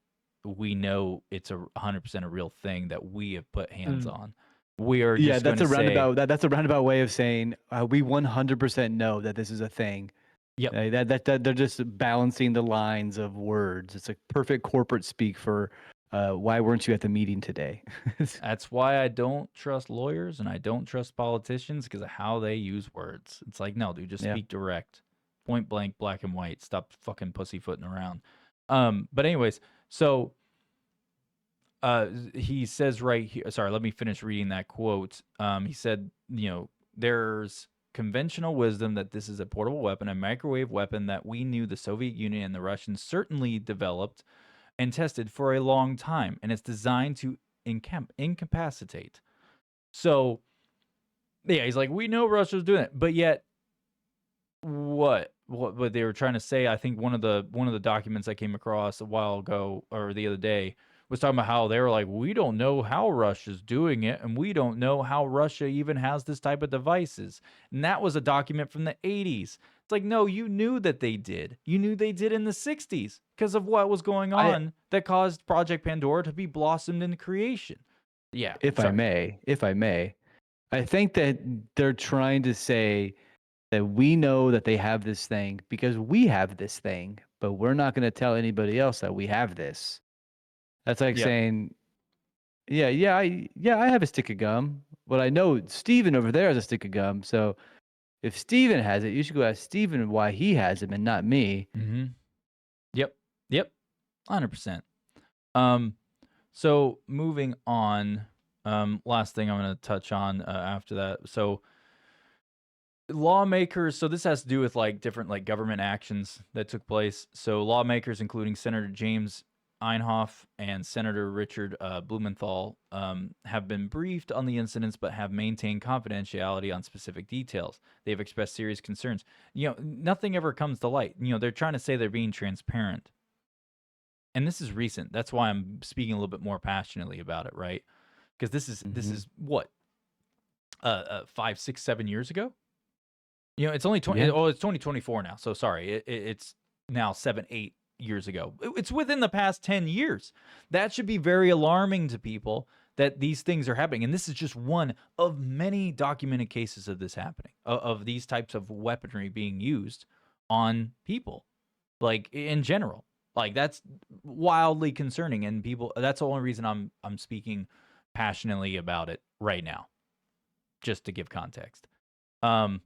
we know it's 100% a real thing that we have put hands on. We are just that's a roundabout. That's a roundabout way of saying we 100% know that this is a thing. Yeah, that they're just balancing the lines of words. It's like perfect corporate speak for why weren't you at the meeting today? That's why I don't trust lawyers and I don't trust politicians because of how they use words. It's like, no, dude, just speak direct, point blank, black and white. Stop fucking pussyfooting around. But anyways, so he says right here. Sorry, let me finish reading that quote. He said, there's conventional wisdom that this is a portable weapon, a microwave weapon that we knew the Soviet Union and the Russians certainly developed and tested for a long time, and it's designed to incapacitate. So, yeah, he's like, we know Russia's doing it, but yet, what they were trying to say, I think one of the documents I came across a while ago or the other day was talking about how they were like, we don't know how Russia's doing it, and we don't know how Russia even has this type of devices. And that was a document from the 80s. It's like, no, you knew that they did. You knew they did in the 60s because of what was going on that caused Project Pandora to be blossomed into creation. Yeah. If I may, I think that they're trying to say that we know that they have this thing because we have this thing, but we're not going to tell anybody else that we have this. That's like saying, I have a stick of gum, but I know Steven over there has a stick of gum. So if Steven has it, you should go ask Steven why he has it and not me. Mm-hmm. Yep. 100%. So moving on, last thing I'm going to touch on after that. So lawmakers, so this has to do with like different like government actions that took place. So lawmakers, including Senator James Einhoff and Senator Richard Blumenthal, have been briefed on the incidents but have maintained confidentiality on specific details. They have expressed serious concerns. Nothing ever comes to light. They're trying to say they're being transparent. And this is recent. That's why I'm speaking a little bit more passionately about it, right? Because this is what 5, 6, 7 years ago. You know, it's only Yeah. it's 2024 now. So sorry, it's now 7-8 years ago. It's within the past 10 years. That should be very alarming to people that these things are happening. And this is just one of many documented cases of this happening, of these types of weaponry being used on people, like in general. Like that's wildly concerning, and people. That's the only reason I'm speaking passionately about it right now, just to give context. Um,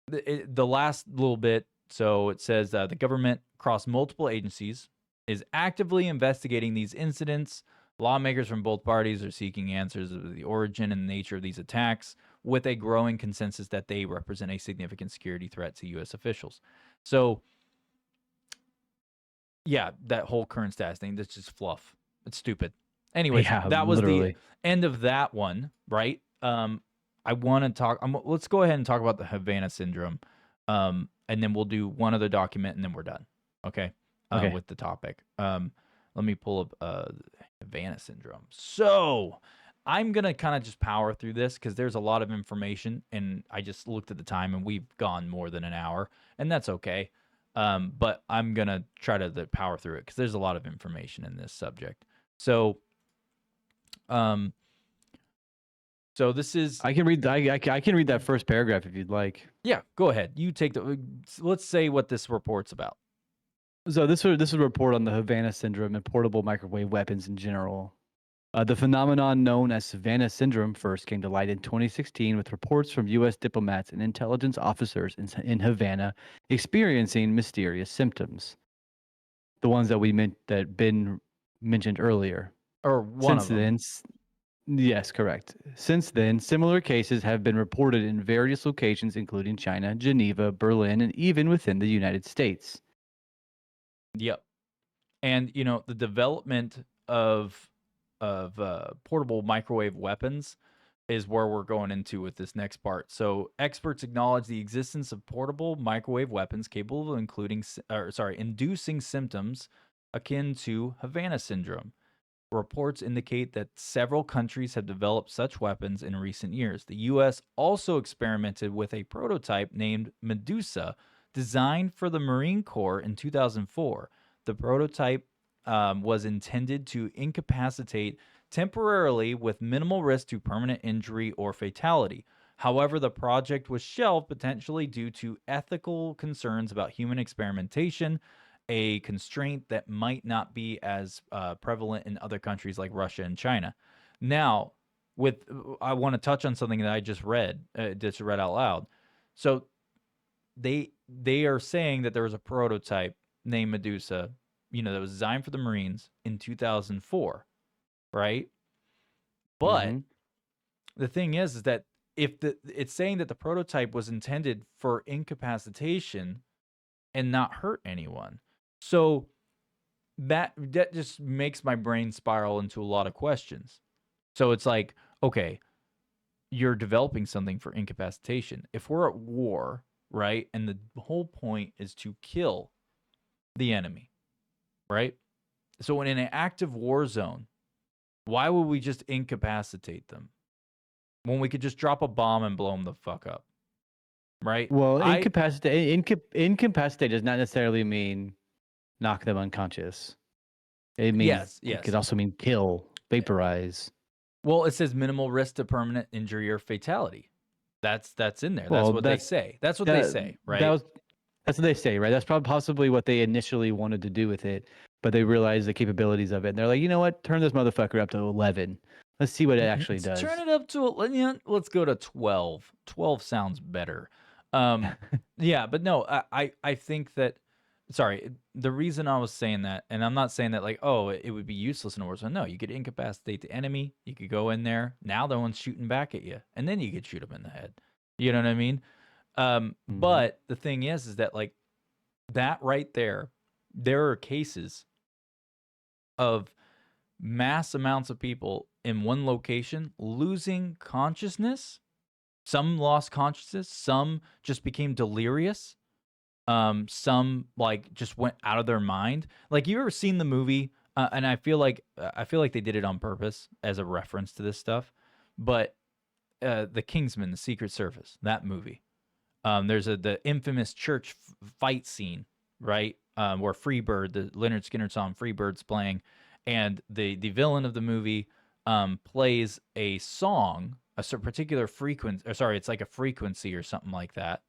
the last little bit. So it says the government across multiple agencies is actively investigating these incidents. Lawmakers from both parties are seeking answers of the origin and nature of these attacks, with a growing consensus that they represent a significant security threat to U.S. officials. So, yeah, that whole current status thing, that's just fluff. It's stupid. Anyways, Yeah, that was literally. the end of that one, right? I want to talk. Let's go ahead and talk about the Havana syndrome, and then we'll do one other document, and then we're done. Okay. Okay. With the topic. Let me pull up Havana syndrome. So I'm gonna kind of just power through this because there's a lot of information, and I just looked at the time, and we've gone more than an hour, and that's okay. But I'm gonna try to power through it because there's a lot of information in this subject. So, so this is I can read. I can read that first paragraph if you'd like. yeah. Go ahead. You take the. Let's say what this report's about. So this is a report on the Havana syndrome and portable microwave weapons in general. The phenomenon known as Havana syndrome first came to light in 2016 with reports from U.S. diplomats and intelligence officers in Havana experiencing mysterious symptoms. The ones that Ben mentioned earlier. Or one Since of them. then, yes, correct. Since then, similar cases have been reported in various locations, including China, Geneva, Berlin, and even within the United States. Yep. And you know the development of portable microwave weapons is where we're going into with this next part. So experts acknowledge the existence of portable microwave weapons capable of inducing symptoms akin to Havana syndrome. Reports indicate that several countries have developed such weapons in recent years. The U.S. also experimented with a prototype named Medusa, designed for the Marine Corps in 2004. The prototype was intended to incapacitate temporarily with minimal risk to permanent injury or fatality. However, the project was shelved potentially due to ethical concerns about human experimentation, a constraint that might not be as prevalent in other countries like Russia and China. Now, I want to touch on something that I just read out loud. So they are saying that there was a prototype named Medusa, that was designed for the Marines in 2004, right? But the thing is that if it's saying that the prototype was intended for incapacitation and not hurt anyone. So that just makes my brain spiral into a lot of questions. So it's like, okay, you're developing something for incapacitation. If we're at war, right, and the whole point is to kill the enemy, right? So in an active war zone, why would we just incapacitate them when we could just drop a bomb and blow them the fuck up, right? Well, incapacitate does not necessarily mean knock them unconscious. It means yes. It could also mean kill, vaporize. Well, it says minimal risk to permanent injury or fatality. That's in there. Well, that's what they say. That's what they say, right? That's what they say, right? That's possibly what they initially wanted to do with it, but they realized the capabilities of it, and they're like, you know what? Turn this motherfucker up to 11. Let's see what it actually does. Turn it up to let's go to 12. 12 sounds better. Yeah, but no, I think that. Sorry, the reason I was saying that, and I'm not saying that like, oh, it would be useless in a war zone. No, you could incapacitate the enemy. You could go in there. Now the one's shooting back at you, and then you could shoot them in the head. You know what I mean? But the thing is that like that right there are cases of mass amounts of people in one location losing consciousness. Some lost consciousness. Some just became delirious. Some like just went out of their mind. Like, you ever seen the movie? And I feel like they did it on purpose as a reference to this stuff. But the Kingsman, the Secret Service, that movie. There's the infamous church fight scene, right? Where Freebird, the Leonard Skinner song Freebird's playing, and the villain of the movie plays a song, particular frequency, or sorry, it's like a frequency or something like that,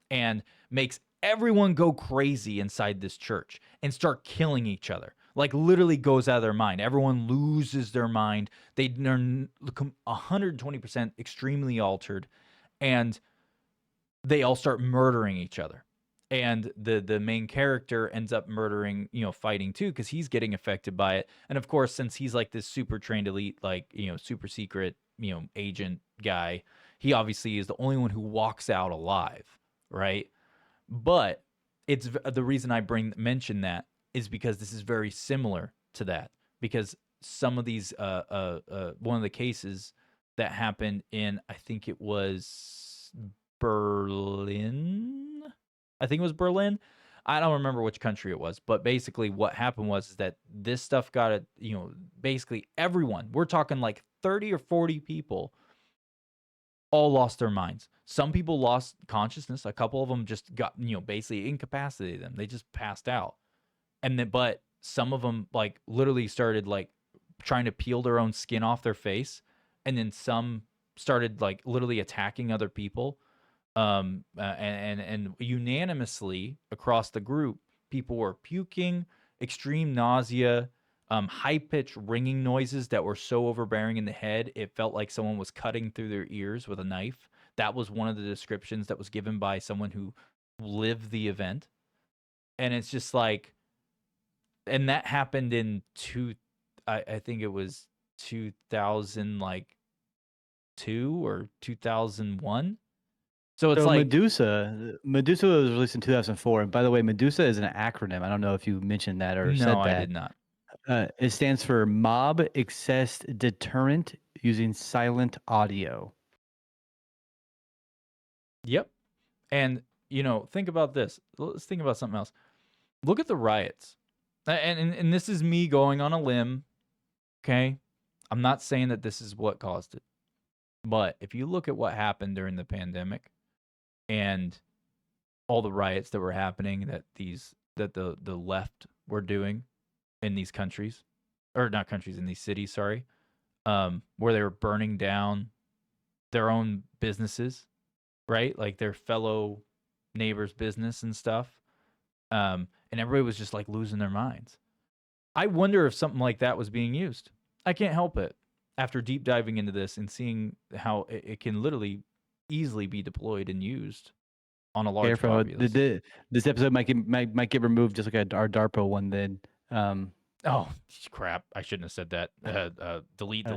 and makes everyone go crazy inside this church and start killing each other. Like literally goes out of their mind. Everyone loses their mind. They're 120% extremely altered, and they all start murdering each other. And the main character ends up murdering, fighting too, because he's getting affected by it. And of course, since he's like this super trained elite, like, super secret, agent guy, he obviously is the only one who walks out alive, right? But it's the reason I mention that is because this is very similar to that. Because some of these, one of the cases that happened in, I think it was Berlin. I think it was Berlin. I don't remember which country it was, but basically what happened was that this stuff got basically everyone, we're talking like 30 or 40 people all lost their minds. Some people lost consciousness. A couple of them just got, basically incapacitated them. They just passed out. And then, but some of them like literally started like trying to peel their own skin off their face. And then some started like literally attacking other people. And unanimously across the group, people were puking, extreme nausea, high-pitched ringing noises that were so overbearing in the head, it felt like someone was cutting through their ears with a knife. That was one of the descriptions that was given by someone who lived the event. And it's just like, and that happened in I think it was 2000, like 2 or 2001. So it's So like Medusa was released in 2004. And by the way, Medusa is an acronym. I don't know if you mentioned that or said no, that. I did not. It stands for Mob Accessed Deterrent Using Silent Audio. Yep. And think about this. Let's think about something else. Look at the riots. And this is me going on a limb, okay? I'm not saying that this is what caused it. But if you look at what happened during the pandemic and all the riots that were happening that the left were doing in these countries, or not countries, in these cities, sorry, where they were burning down their own businesses, right? Like their fellow neighbors' business and stuff. And everybody was just like losing their minds. I wonder if something like that was being used. I can't help it after deep diving into this and seeing how it can literally easily be deployed and used on a large Careful. populace. This episode might get removed just like our DARPA one then. Oh, crap. I shouldn't have said that. Delete. No,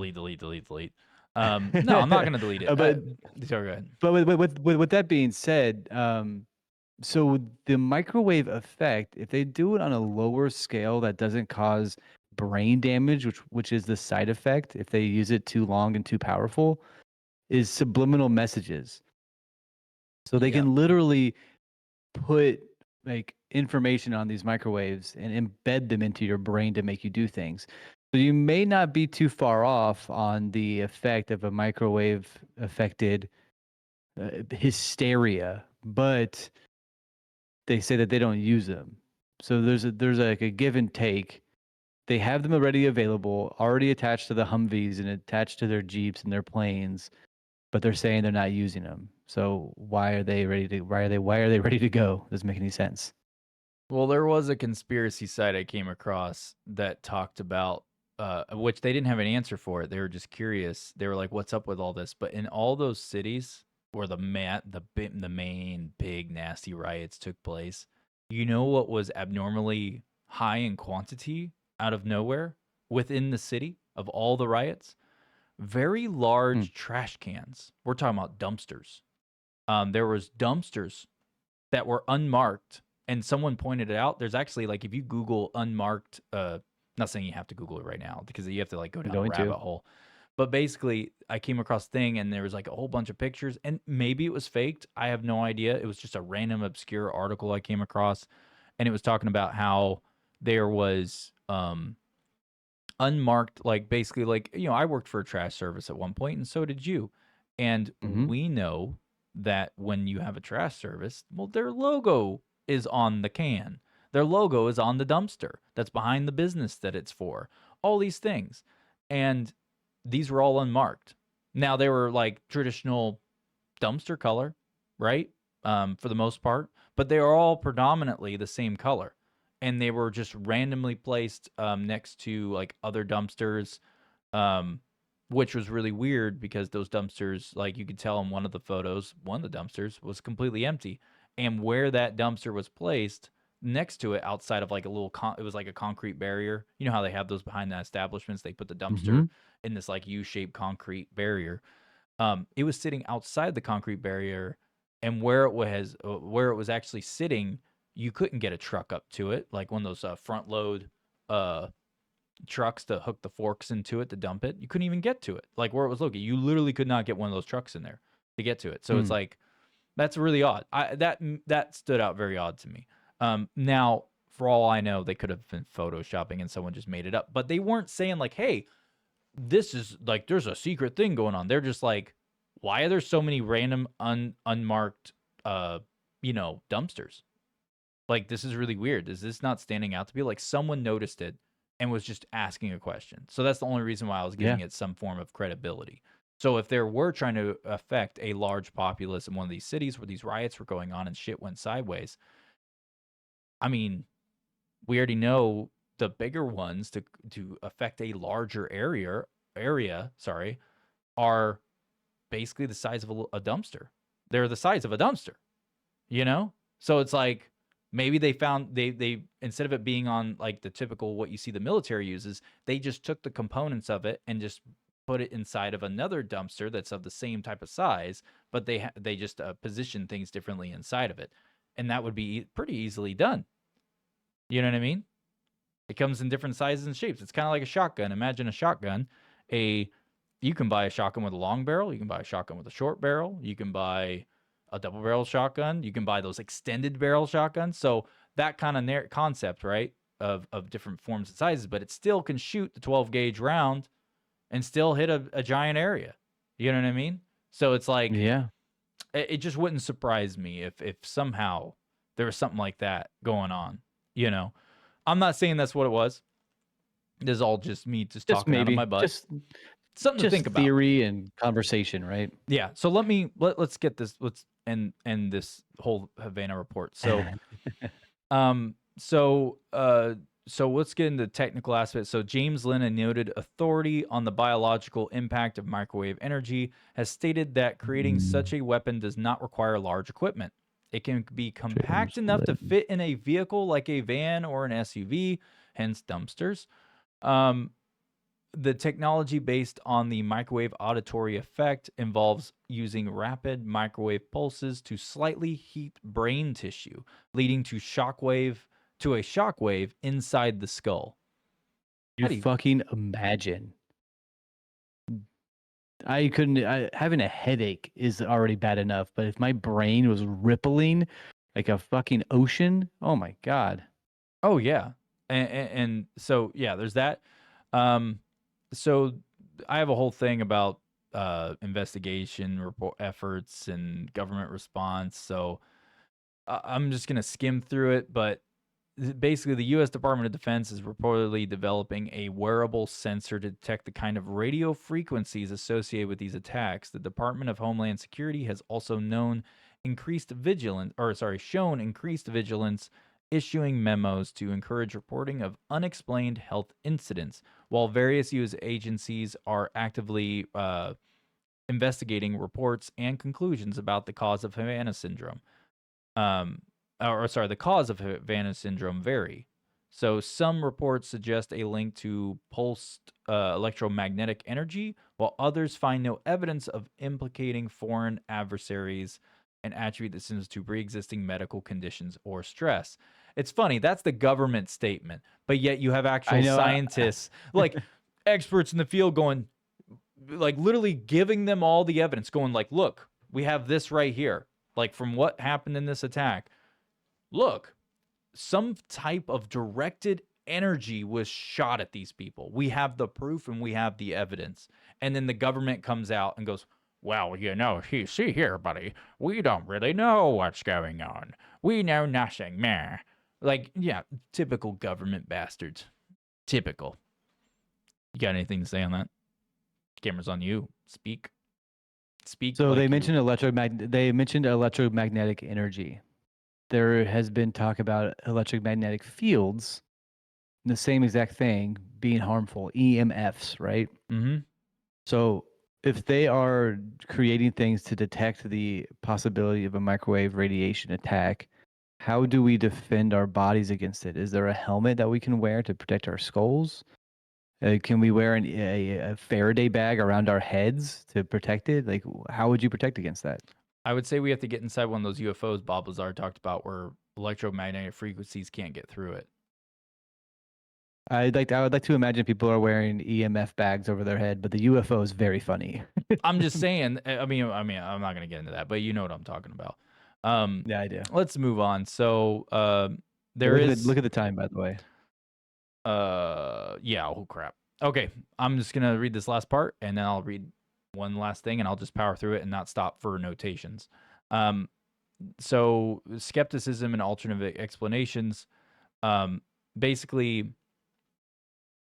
I'm not going to delete it. But Go ahead. But with that being said, so the microwave effect, if they do it on a lower scale that doesn't cause brain damage, which is the side effect if they use it too long and too powerful, is subliminal messages. So they can literally put like information on these microwaves and embed them into your brain to make you do things. So you may not be too far off on the effect of a microwave affected hysteria, but they say that they don't use them. So there's like a give and take. They have them already available, already attached to the Humvees and attached to their Jeeps and their planes, but they're saying they're not using them. So why are they ready to go? Doesn't make any sense. Well, there was a conspiracy site I came across that talked about which they didn't have an answer for it. They were just curious. They were like, "What's up with all this?" But in all those cities where the main big nasty riots took place, you know what was abnormally high in quantity out of nowhere within the city of all the riots? Very large trash cans. We're talking about dumpsters. There was dumpsters that were unmarked, and someone pointed it out. There's actually, like, if you Google unmarked, not saying you have to Google it right now because you have to like go down a rabbit hole, but basically I came across a thing and there was like a whole bunch of pictures, and maybe it was faked. I have no idea. It was just a random obscure article I came across, and it was talking about how there was unmarked, like basically like, I worked for a trash service at one point, and so did you. And we know that when you have a trash service, well, their logo is on the can. Their logo is on the dumpster that's behind the business that it's for. All these things. And these were all unmarked. Now, they were like traditional dumpster color, right? For the most part. But they are all predominantly the same color. And they were just randomly placed next to like other dumpsters, which was really weird because those dumpsters, like you could tell in one of the photos, one of the dumpsters was completely empty. And where that dumpster was placed next to it, outside of like a little, it was like a concrete barrier. You know how they have those behind the establishments? They put the dumpster in this like U-shaped concrete barrier. It was sitting outside the concrete barrier, and where it was actually sitting, you couldn't get a truck up to it, like one of those front load trucks to hook the forks into it to dump it. You couldn't even get to it, like where it was located. You literally could not get one of those trucks in there to get to it. So it's like, that's really odd. That stood out very odd to me. Now, for all I know, they could have been photoshopping and someone just made it up, but they weren't saying like, hey, this is like, there's a secret thing going on. They're just like, why are there so many random unmarked, dumpsters? Like, this is really weird. Is this not standing out to be like someone noticed it and was just asking a question? So that's the only reason why I was giving it some form of credibility. So if there were trying to affect a large populace in one of these cities where these riots were going on and shit went sideways, I mean, we already know the bigger ones to affect a larger area, are basically the size of a dumpster. They're the size of a dumpster, So it's like, maybe they found they instead of it being on like the typical what you see the military uses, they just took the components of it and just put it inside of another dumpster that's of the same type of size, but they just position things differently inside of it, and that would be pretty easily done. You know what I mean? It comes in different sizes and shapes. It's kind of like a shotgun. Imagine a shotgun. You can buy a shotgun with a long barrel. You can buy a shotgun with a short barrel. You can buy a double barrel shotgun. You can buy those extended barrel shotguns. So that kind of concept, right, of different forms and sizes, but it still can shoot the 12 gauge round and still hit a giant area. You know what I mean? So it's like, it just wouldn't surprise me if somehow there was something like that going on. I'm not saying that's what it was. This is all just me talking out of my butt. Just something to think about. Theory and conversation, right? Yeah. So let's get this. Let's end this whole Havana report. So, so let's get into technical aspects. So James Lynn, a noted authority on the biological impact of microwave energy, has stated that creating such a weapon does not require large equipment. It can be compact enough to fit in a vehicle like a van or an SUV, hence dumpsters. The technology based on the microwave auditory effect involves using rapid microwave pulses to slightly heat brain tissue, leading to a shockwave inside the skull. You fucking imagine. Having a headache is already bad enough, but if my brain was rippling like a fucking ocean, oh my God. Oh yeah. And so, yeah, there's that. So I have a whole thing about investigation report efforts and government response. So I'm just going to skim through it, but basically the U.S. Department of Defense is reportedly developing a wearable sensor to detect the kind of radio frequencies associated with these attacks. The Department of Homeland Security has also shown increased vigilance, issuing memos to encourage reporting of unexplained health incidents, while various U.S. agencies are actively investigating reports and conclusions about the cause of Havana syndrome. The cause of Havana syndrome vary. So some reports suggest a link to pulsed electromagnetic energy, while others find no evidence of implicating foreign adversaries, an attribute that seems to pre-existing medical conditions or stress. It's funny, that's the government statement, but yet you have actual scientists, like experts in the field going, like literally giving them all the evidence, going like, look, we have this right here, like from what happened in this attack. Look, some type of directed energy was shot at these people. We have the proof and we have the evidence. And then the government comes out and goes, well, see here, buddy, we don't really know what's going on. We know nothing, meh. Like, yeah, typical government bastards. Typical. You got anything to say on that? Camera's on you. Speak. Speak. So like they you- mentioned electromagnetic energy. There has been talk about electromagnetic fields, the same exact thing being harmful, EMFs, right? Mhm. So if they are creating things to detect the possibility of a microwave radiation attack, how do we defend our bodies against it? Is there a helmet that we can wear to protect our skulls? Can we wear a Faraday bag around our heads to protect it? Like, how would you protect against that? I would say we have to get inside one of those UFOs Bob Lazar talked about where electromagnetic frequencies can't get through it. I would like to imagine people are wearing EMF bags over their head, but the UFO is very funny. I'm just saying. I mean, I'm not gonna get into that, but you know what I'm talking about. Yeah, I do. Let's move on. So, there is. Look at the time, by the way. Yeah. Oh crap. Okay, I'm just gonna read this last part, and then I'll read one last thing, and I'll just power through it and not stop for notations. So skepticism and alternative explanations. Basically,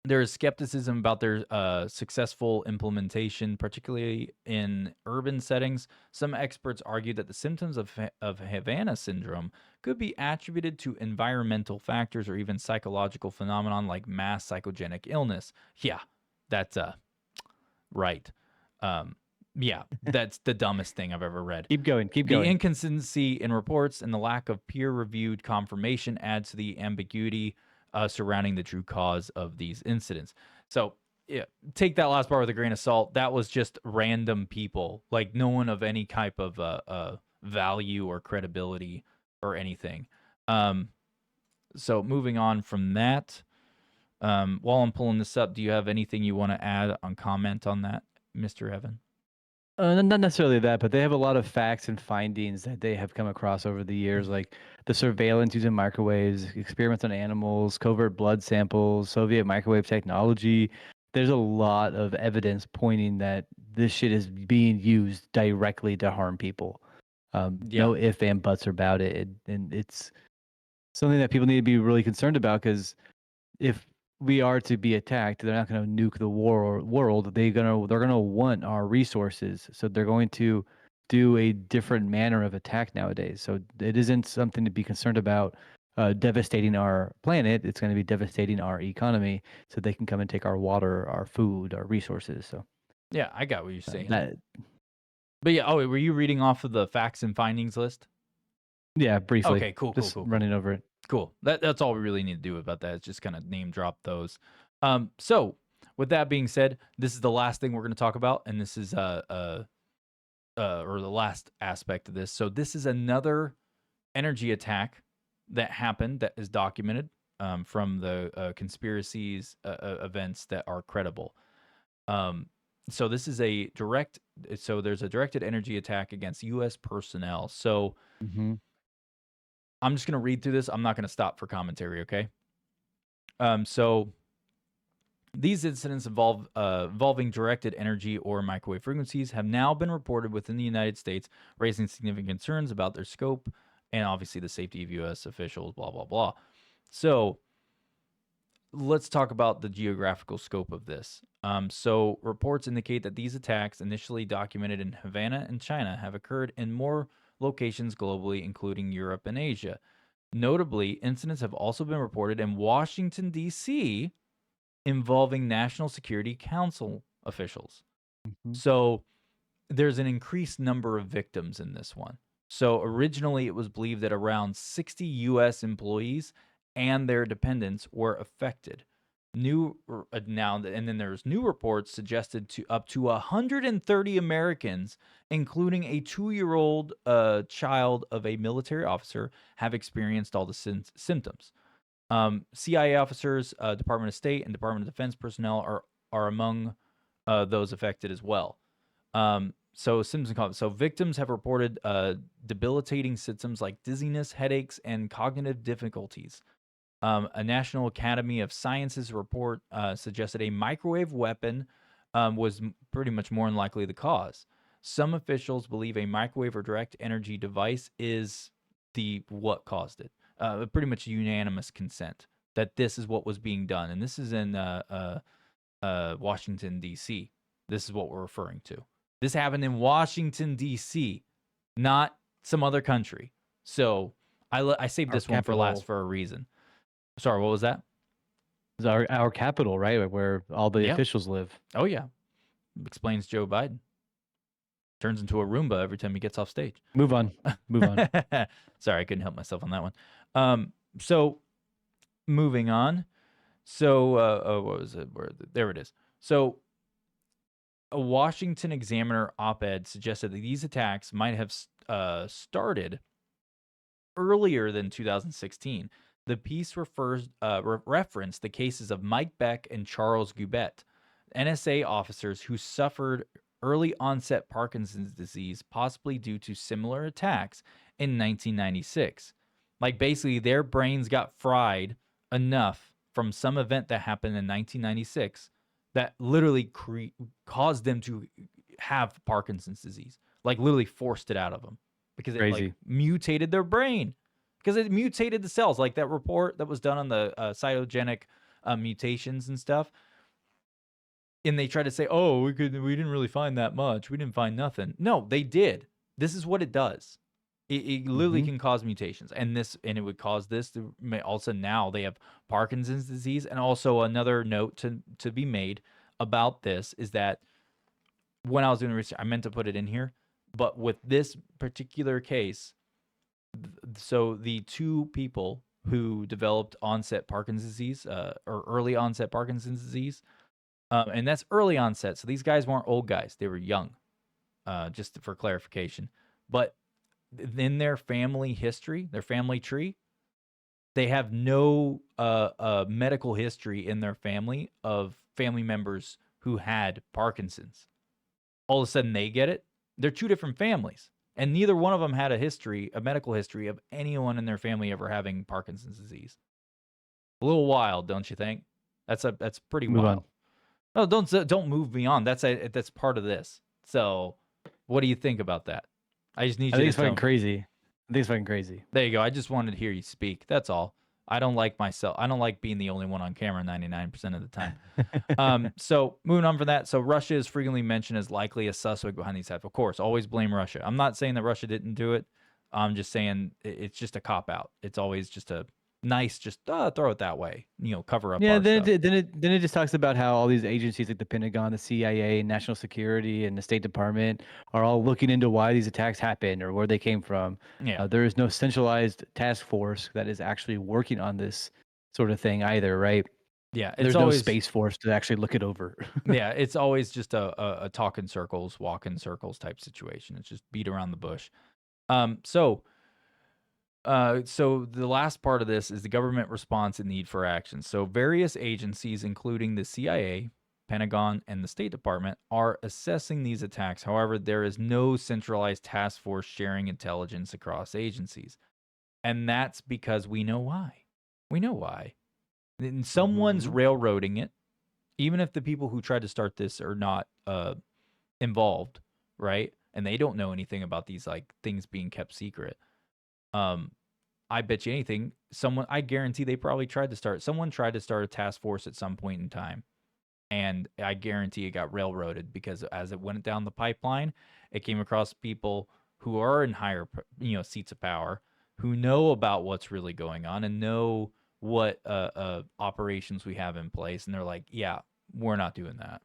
there is skepticism about their successful implementation, particularly in urban settings. Some experts argue that the symptoms of Havana syndrome could be attributed to environmental factors or even psychological phenomenon like mass psychogenic illness. Yeah, that's right. Yeah, that's the dumbest thing I've ever read. Keep going. The inconsistency in reports and the lack of peer-reviewed confirmation adds to the ambiguity surrounding the true cause of these incidents. So, yeah, take that last part with a grain of salt. That was just random people, like no one of any type of value or credibility or anything. So moving on from that, while I'm pulling this up, do you have anything you want to add on comment on that, Mr. Evan? Not necessarily that, but they have a lot of facts and findings that they have come across over the years, like the surveillance using microwaves, experiments on animals, covert blood samples, Soviet microwave technology. There's a lot of evidence pointing that this shit is being used directly to harm people. No ifs and buts about it, and it's something that people need to be really concerned about because if we are to be attacked, they're not going to nuke the world. They're gonna want our resources, so they're going to do a different manner of attack nowadays. So it isn't something to be concerned about devastating our planet. It's going to be devastating our economy, so they can come and take our water, our food, our resources. So yeah, I got what you're saying. that, But yeah, oh, were you reading off of the facts and findings list? yeah, briefly. Okay, cool. Running over it. Cool. That's all we really need to do about that. Is just kind of name drop those. So with that being said, this is the last thing we're going to talk about, and this is or the last aspect of this. So this is another energy attack that happened that is documented from the conspiracies events that are credible. So this is a direct. So there's a directed energy attack against U.S. personnel. So. Mm-hmm. I'm just going to read through this. I'm not going to stop for commentary, okay? So these incidents involving directed energy or microwave frequencies have now been reported within the United States, raising significant concerns about their scope and obviously the safety of U.S. officials, blah, blah, blah. So let's talk about the geographical scope of this. So reports indicate that these attacks, initially documented in Havana and China, have occurred in more locations globally, including Europe and Asia. Notably, incidents have also been reported in Washington, D.C., involving National Security Council officials. Mm-hmm. So there's an increased number of victims in this one. So originally, it was believed that around 60 U.S. employees and their dependents were affected. And then there's new reports suggested to up to 130 Americans, including a 2-year-old child of a military officer, have experienced all the symptoms. CIA officers, Department of State, and Department of Defense personnel are among those affected as well. So victims have reported debilitating symptoms like dizziness, headaches, and cognitive difficulties. A National Academy of Sciences report suggested a microwave weapon was pretty much more than likely the cause. Some officials believe a microwave or direct energy device is what caused it. Pretty much unanimous consent that this is what was being done, and this is in Washington D.C. This is what we're referring to. This happened in Washington D.C., not some other country. So I saved this one for last for a reason. Sorry, what was that? It's our capital, right, where all the officials live. Oh yeah, explains Joe Biden. Turns into a Roomba every time he gets off stage. Move on. Sorry, I couldn't help myself on that one. So moving on. So what was it? There it is. So a Washington Examiner op-ed suggested that these attacks might have started earlier than 2016. The piece referenced the cases of Mike Beck and Charles Goubet, NSA officers who suffered early onset Parkinson's disease, possibly due to similar attacks in 1996. Like basically their brains got fried enough from some event that happened in 1996 that literally caused them to have Parkinson's disease. Like literally forced it out of them because it like mutated their brain. Because it mutated the cells. Like that report that was done on the cytogenic mutations and stuff. And they tried to say, oh, we didn't really find that much. We didn't find nothing. No, they did. This is what it does. It literally can cause mutations. And it would cause this to also now they have Parkinson's disease. And also another note to be made about this is that when I was doing research, I meant to put it in here. But with this particular case, so the two people who developed onset Parkinson's disease or early onset Parkinson's disease, and that's early onset. So these guys weren't old guys. They were young, just for clarification. But in their family history, their family tree, they have no medical history in their family of family members who had Parkinson's. All of a sudden they get it. They're two different families. And neither one of them had a medical history of anyone in their family ever having Parkinson's disease. A little wild, don't you think? That's pretty wild. No, don't move me on. That's part of this. So, what do you think about that? I just need you to. I think it's fucking crazy. There you go. I just wanted to hear you speak. That's all. I don't like myself. I don't like being the only one on camera 99% of the time. So moving on from that. So Russia is frequently mentioned as likely a suspect behind these attacks. Of course, always blame Russia. I'm not saying that Russia didn't do it. I'm just saying it's just a cop out. It's always just a nice, just throw it that way. Cover up. Yeah. Then it just talks about how all these agencies like the Pentagon, the CIA, National Security, and the State Department are all looking into why these attacks happened or where they came from. Yeah. There is no centralized task force that is actually working on this sort of thing either, right? Yeah. There's no space force to actually look it over. Yeah. It's always just a talk in circles, walk in circles type situation. It's just beat around the bush. So the last part of this is the government response and need for action. So various agencies, including the CIA, Pentagon, and the State Department, are assessing these attacks. However, there is no centralized task force sharing intelligence across agencies. And that's because we know why. We know why. And someone's railroading it, even if the people who tried to start this are not involved, right? And they don't know anything about these like things being kept secret. I bet you anything, I guarantee they probably someone tried to start a task force at some point in time. And I guarantee it got railroaded because as it went down the pipeline, it came across people who are in higher, seats of power, who know about what's really going on and know what operations we have in place. And they're like, yeah, we're not doing that.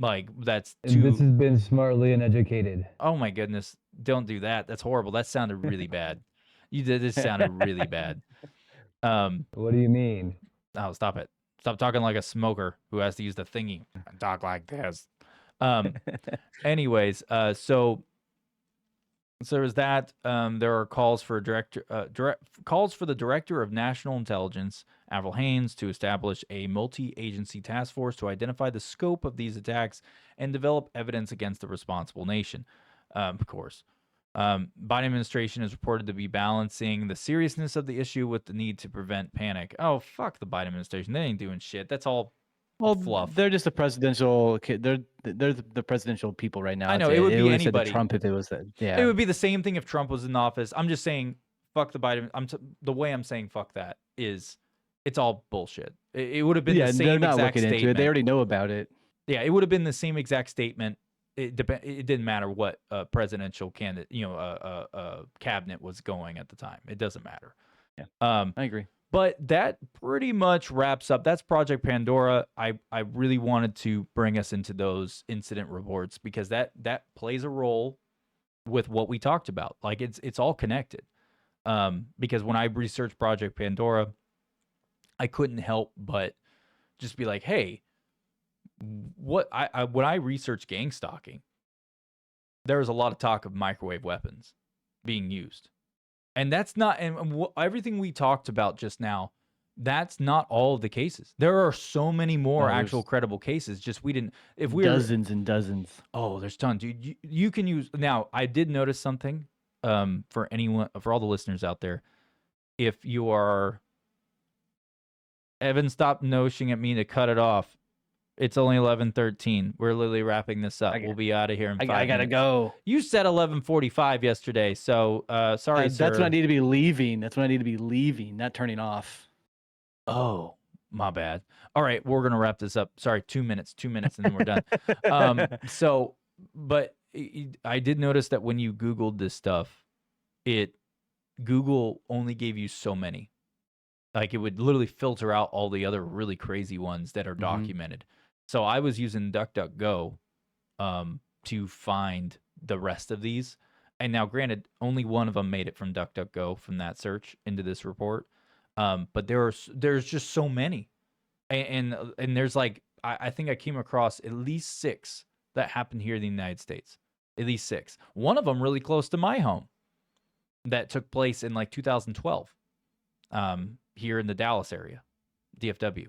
Like, that's too... And this has been smartly uneducated. Oh my goodness. Don't do that. That's horrible. That sounded really bad. This sounded really bad. What do you mean? Oh, stop it. Stop talking like a smoker who has to use the thingy and talk like this. Anyways, so there's that. There are calls for the Director of National Intelligence, Avril Haines, to establish a multi-agency task force to identify the scope of these attacks and develop evidence against the responsible nation. Of course. Biden administration is reported to be balancing the seriousness of the issue with the need to prevent panic. Oh, fuck the Biden administration. They ain't doing shit. That's all Well, fluff. they're just the presidential. They're the presidential people right now. I I'd know, say. it would be would've said anybody. the Trump if it was that. Yeah. It would be the same thing if Trump was in office. I'm just saying, fuck the Biden. The way I'm saying fuck that is, it's all bullshit. It would have been the same they're not exact looking statement. into it. They already know about it. Yeah, it would have been the same exact statement. It didn't matter what presidential candidate, cabinet was going at the time. It doesn't matter. Yeah, I agree. But that pretty much wraps up. That's Project Pandora. I really wanted to bring us into those incident reports because that plays a role with what we talked about. Like it's all connected. Because when I researched Project Pandora, I couldn't help but just be like, hey, when I researched gang stalking, there was a lot of talk of microwave weapons being used. And that's not, and everything we talked about just now, that's not all of the cases. There are so many more actual credible cases. Just we didn't, if we dozens and dozens. Oh, there's tons, dude. You can use, now I did notice something for anyone, for all the listeners out there. If you are, Evan, stop noshing at me to cut it off. It's only 11:13. We're literally wrapping this up. We'll be out of here in 5 minutes. I gotta go. You said 11:45 yesterday, so sorry, sir. That's when I need to be leaving. That's when I need to be leaving, not turning off. Oh, my bad. All right, we're gonna wrap this up. Sorry, 2 minutes, and then we're done. But I did notice that when you Googled this stuff, Google only gave you so many. Like it would literally filter out all the other really crazy ones that are documented. So I was using DuckDuckGo to find the rest of these. And now, granted, only one of them made it from DuckDuckGo from that search into this report. But there's just so many, and there's like I think I came across at least 6 that happened here in the United States. At least 6. One of them really close to my home that took place in like 2012. Here in the Dallas area, DFW.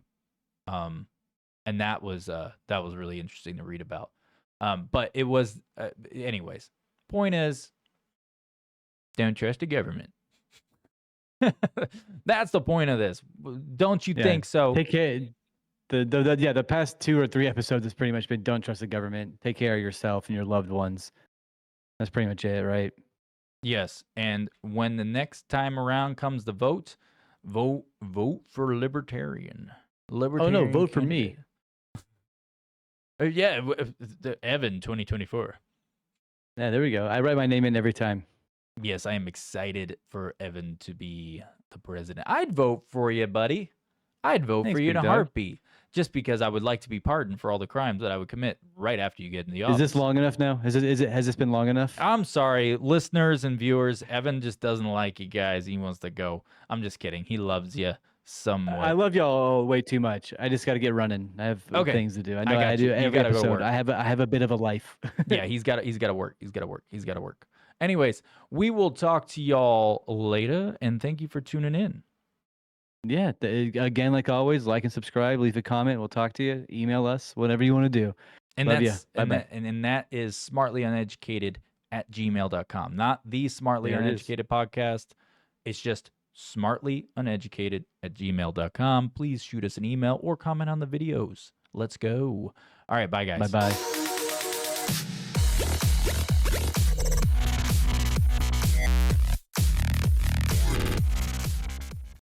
And that was really interesting to read about. But it was, anyways, point is, don't trust the government. That's the point of this. Don't you think so? Take care. The past 2 or 3 episodes has pretty much been don't trust the government. Take care of yourself and your loved ones. That's pretty much it, right? Yes. And when the next time around comes the vote for libertarian. Oh no, vote for me. Yeah, the Evan 2024. Yeah, there we go. I write my name in every time. Yes, I am excited for Evan to be the president. I'd vote for you, buddy. I'd vote for you in a heartbeat. Just because I would like to be pardoned for all the crimes that I would commit right after you get in the office. Is this long enough now? Has this been long enough? I'm sorry, listeners and viewers. Evan just doesn't like you guys. He wants to go. I'm just kidding. He loves you somewhat. I love y'all way too much. I just got to get running. I have things to do. I know I do every episode. I have a bit of a life. Yeah, he's got to work. He's got to work. Anyways, we will talk to y'all later, and thank you for tuning in. Yeah, again, like always, like and subscribe, leave a comment. We'll talk to you. Email us, whatever you want to do. And Love that's ya. and that is smartlyuneducated@gmail.com. Not the Smartly Uneducated podcast. It's just smartlyuneducated@gmail.com. Please shoot us an email or comment on the videos. Let's go. All right, bye guys. Bye-bye.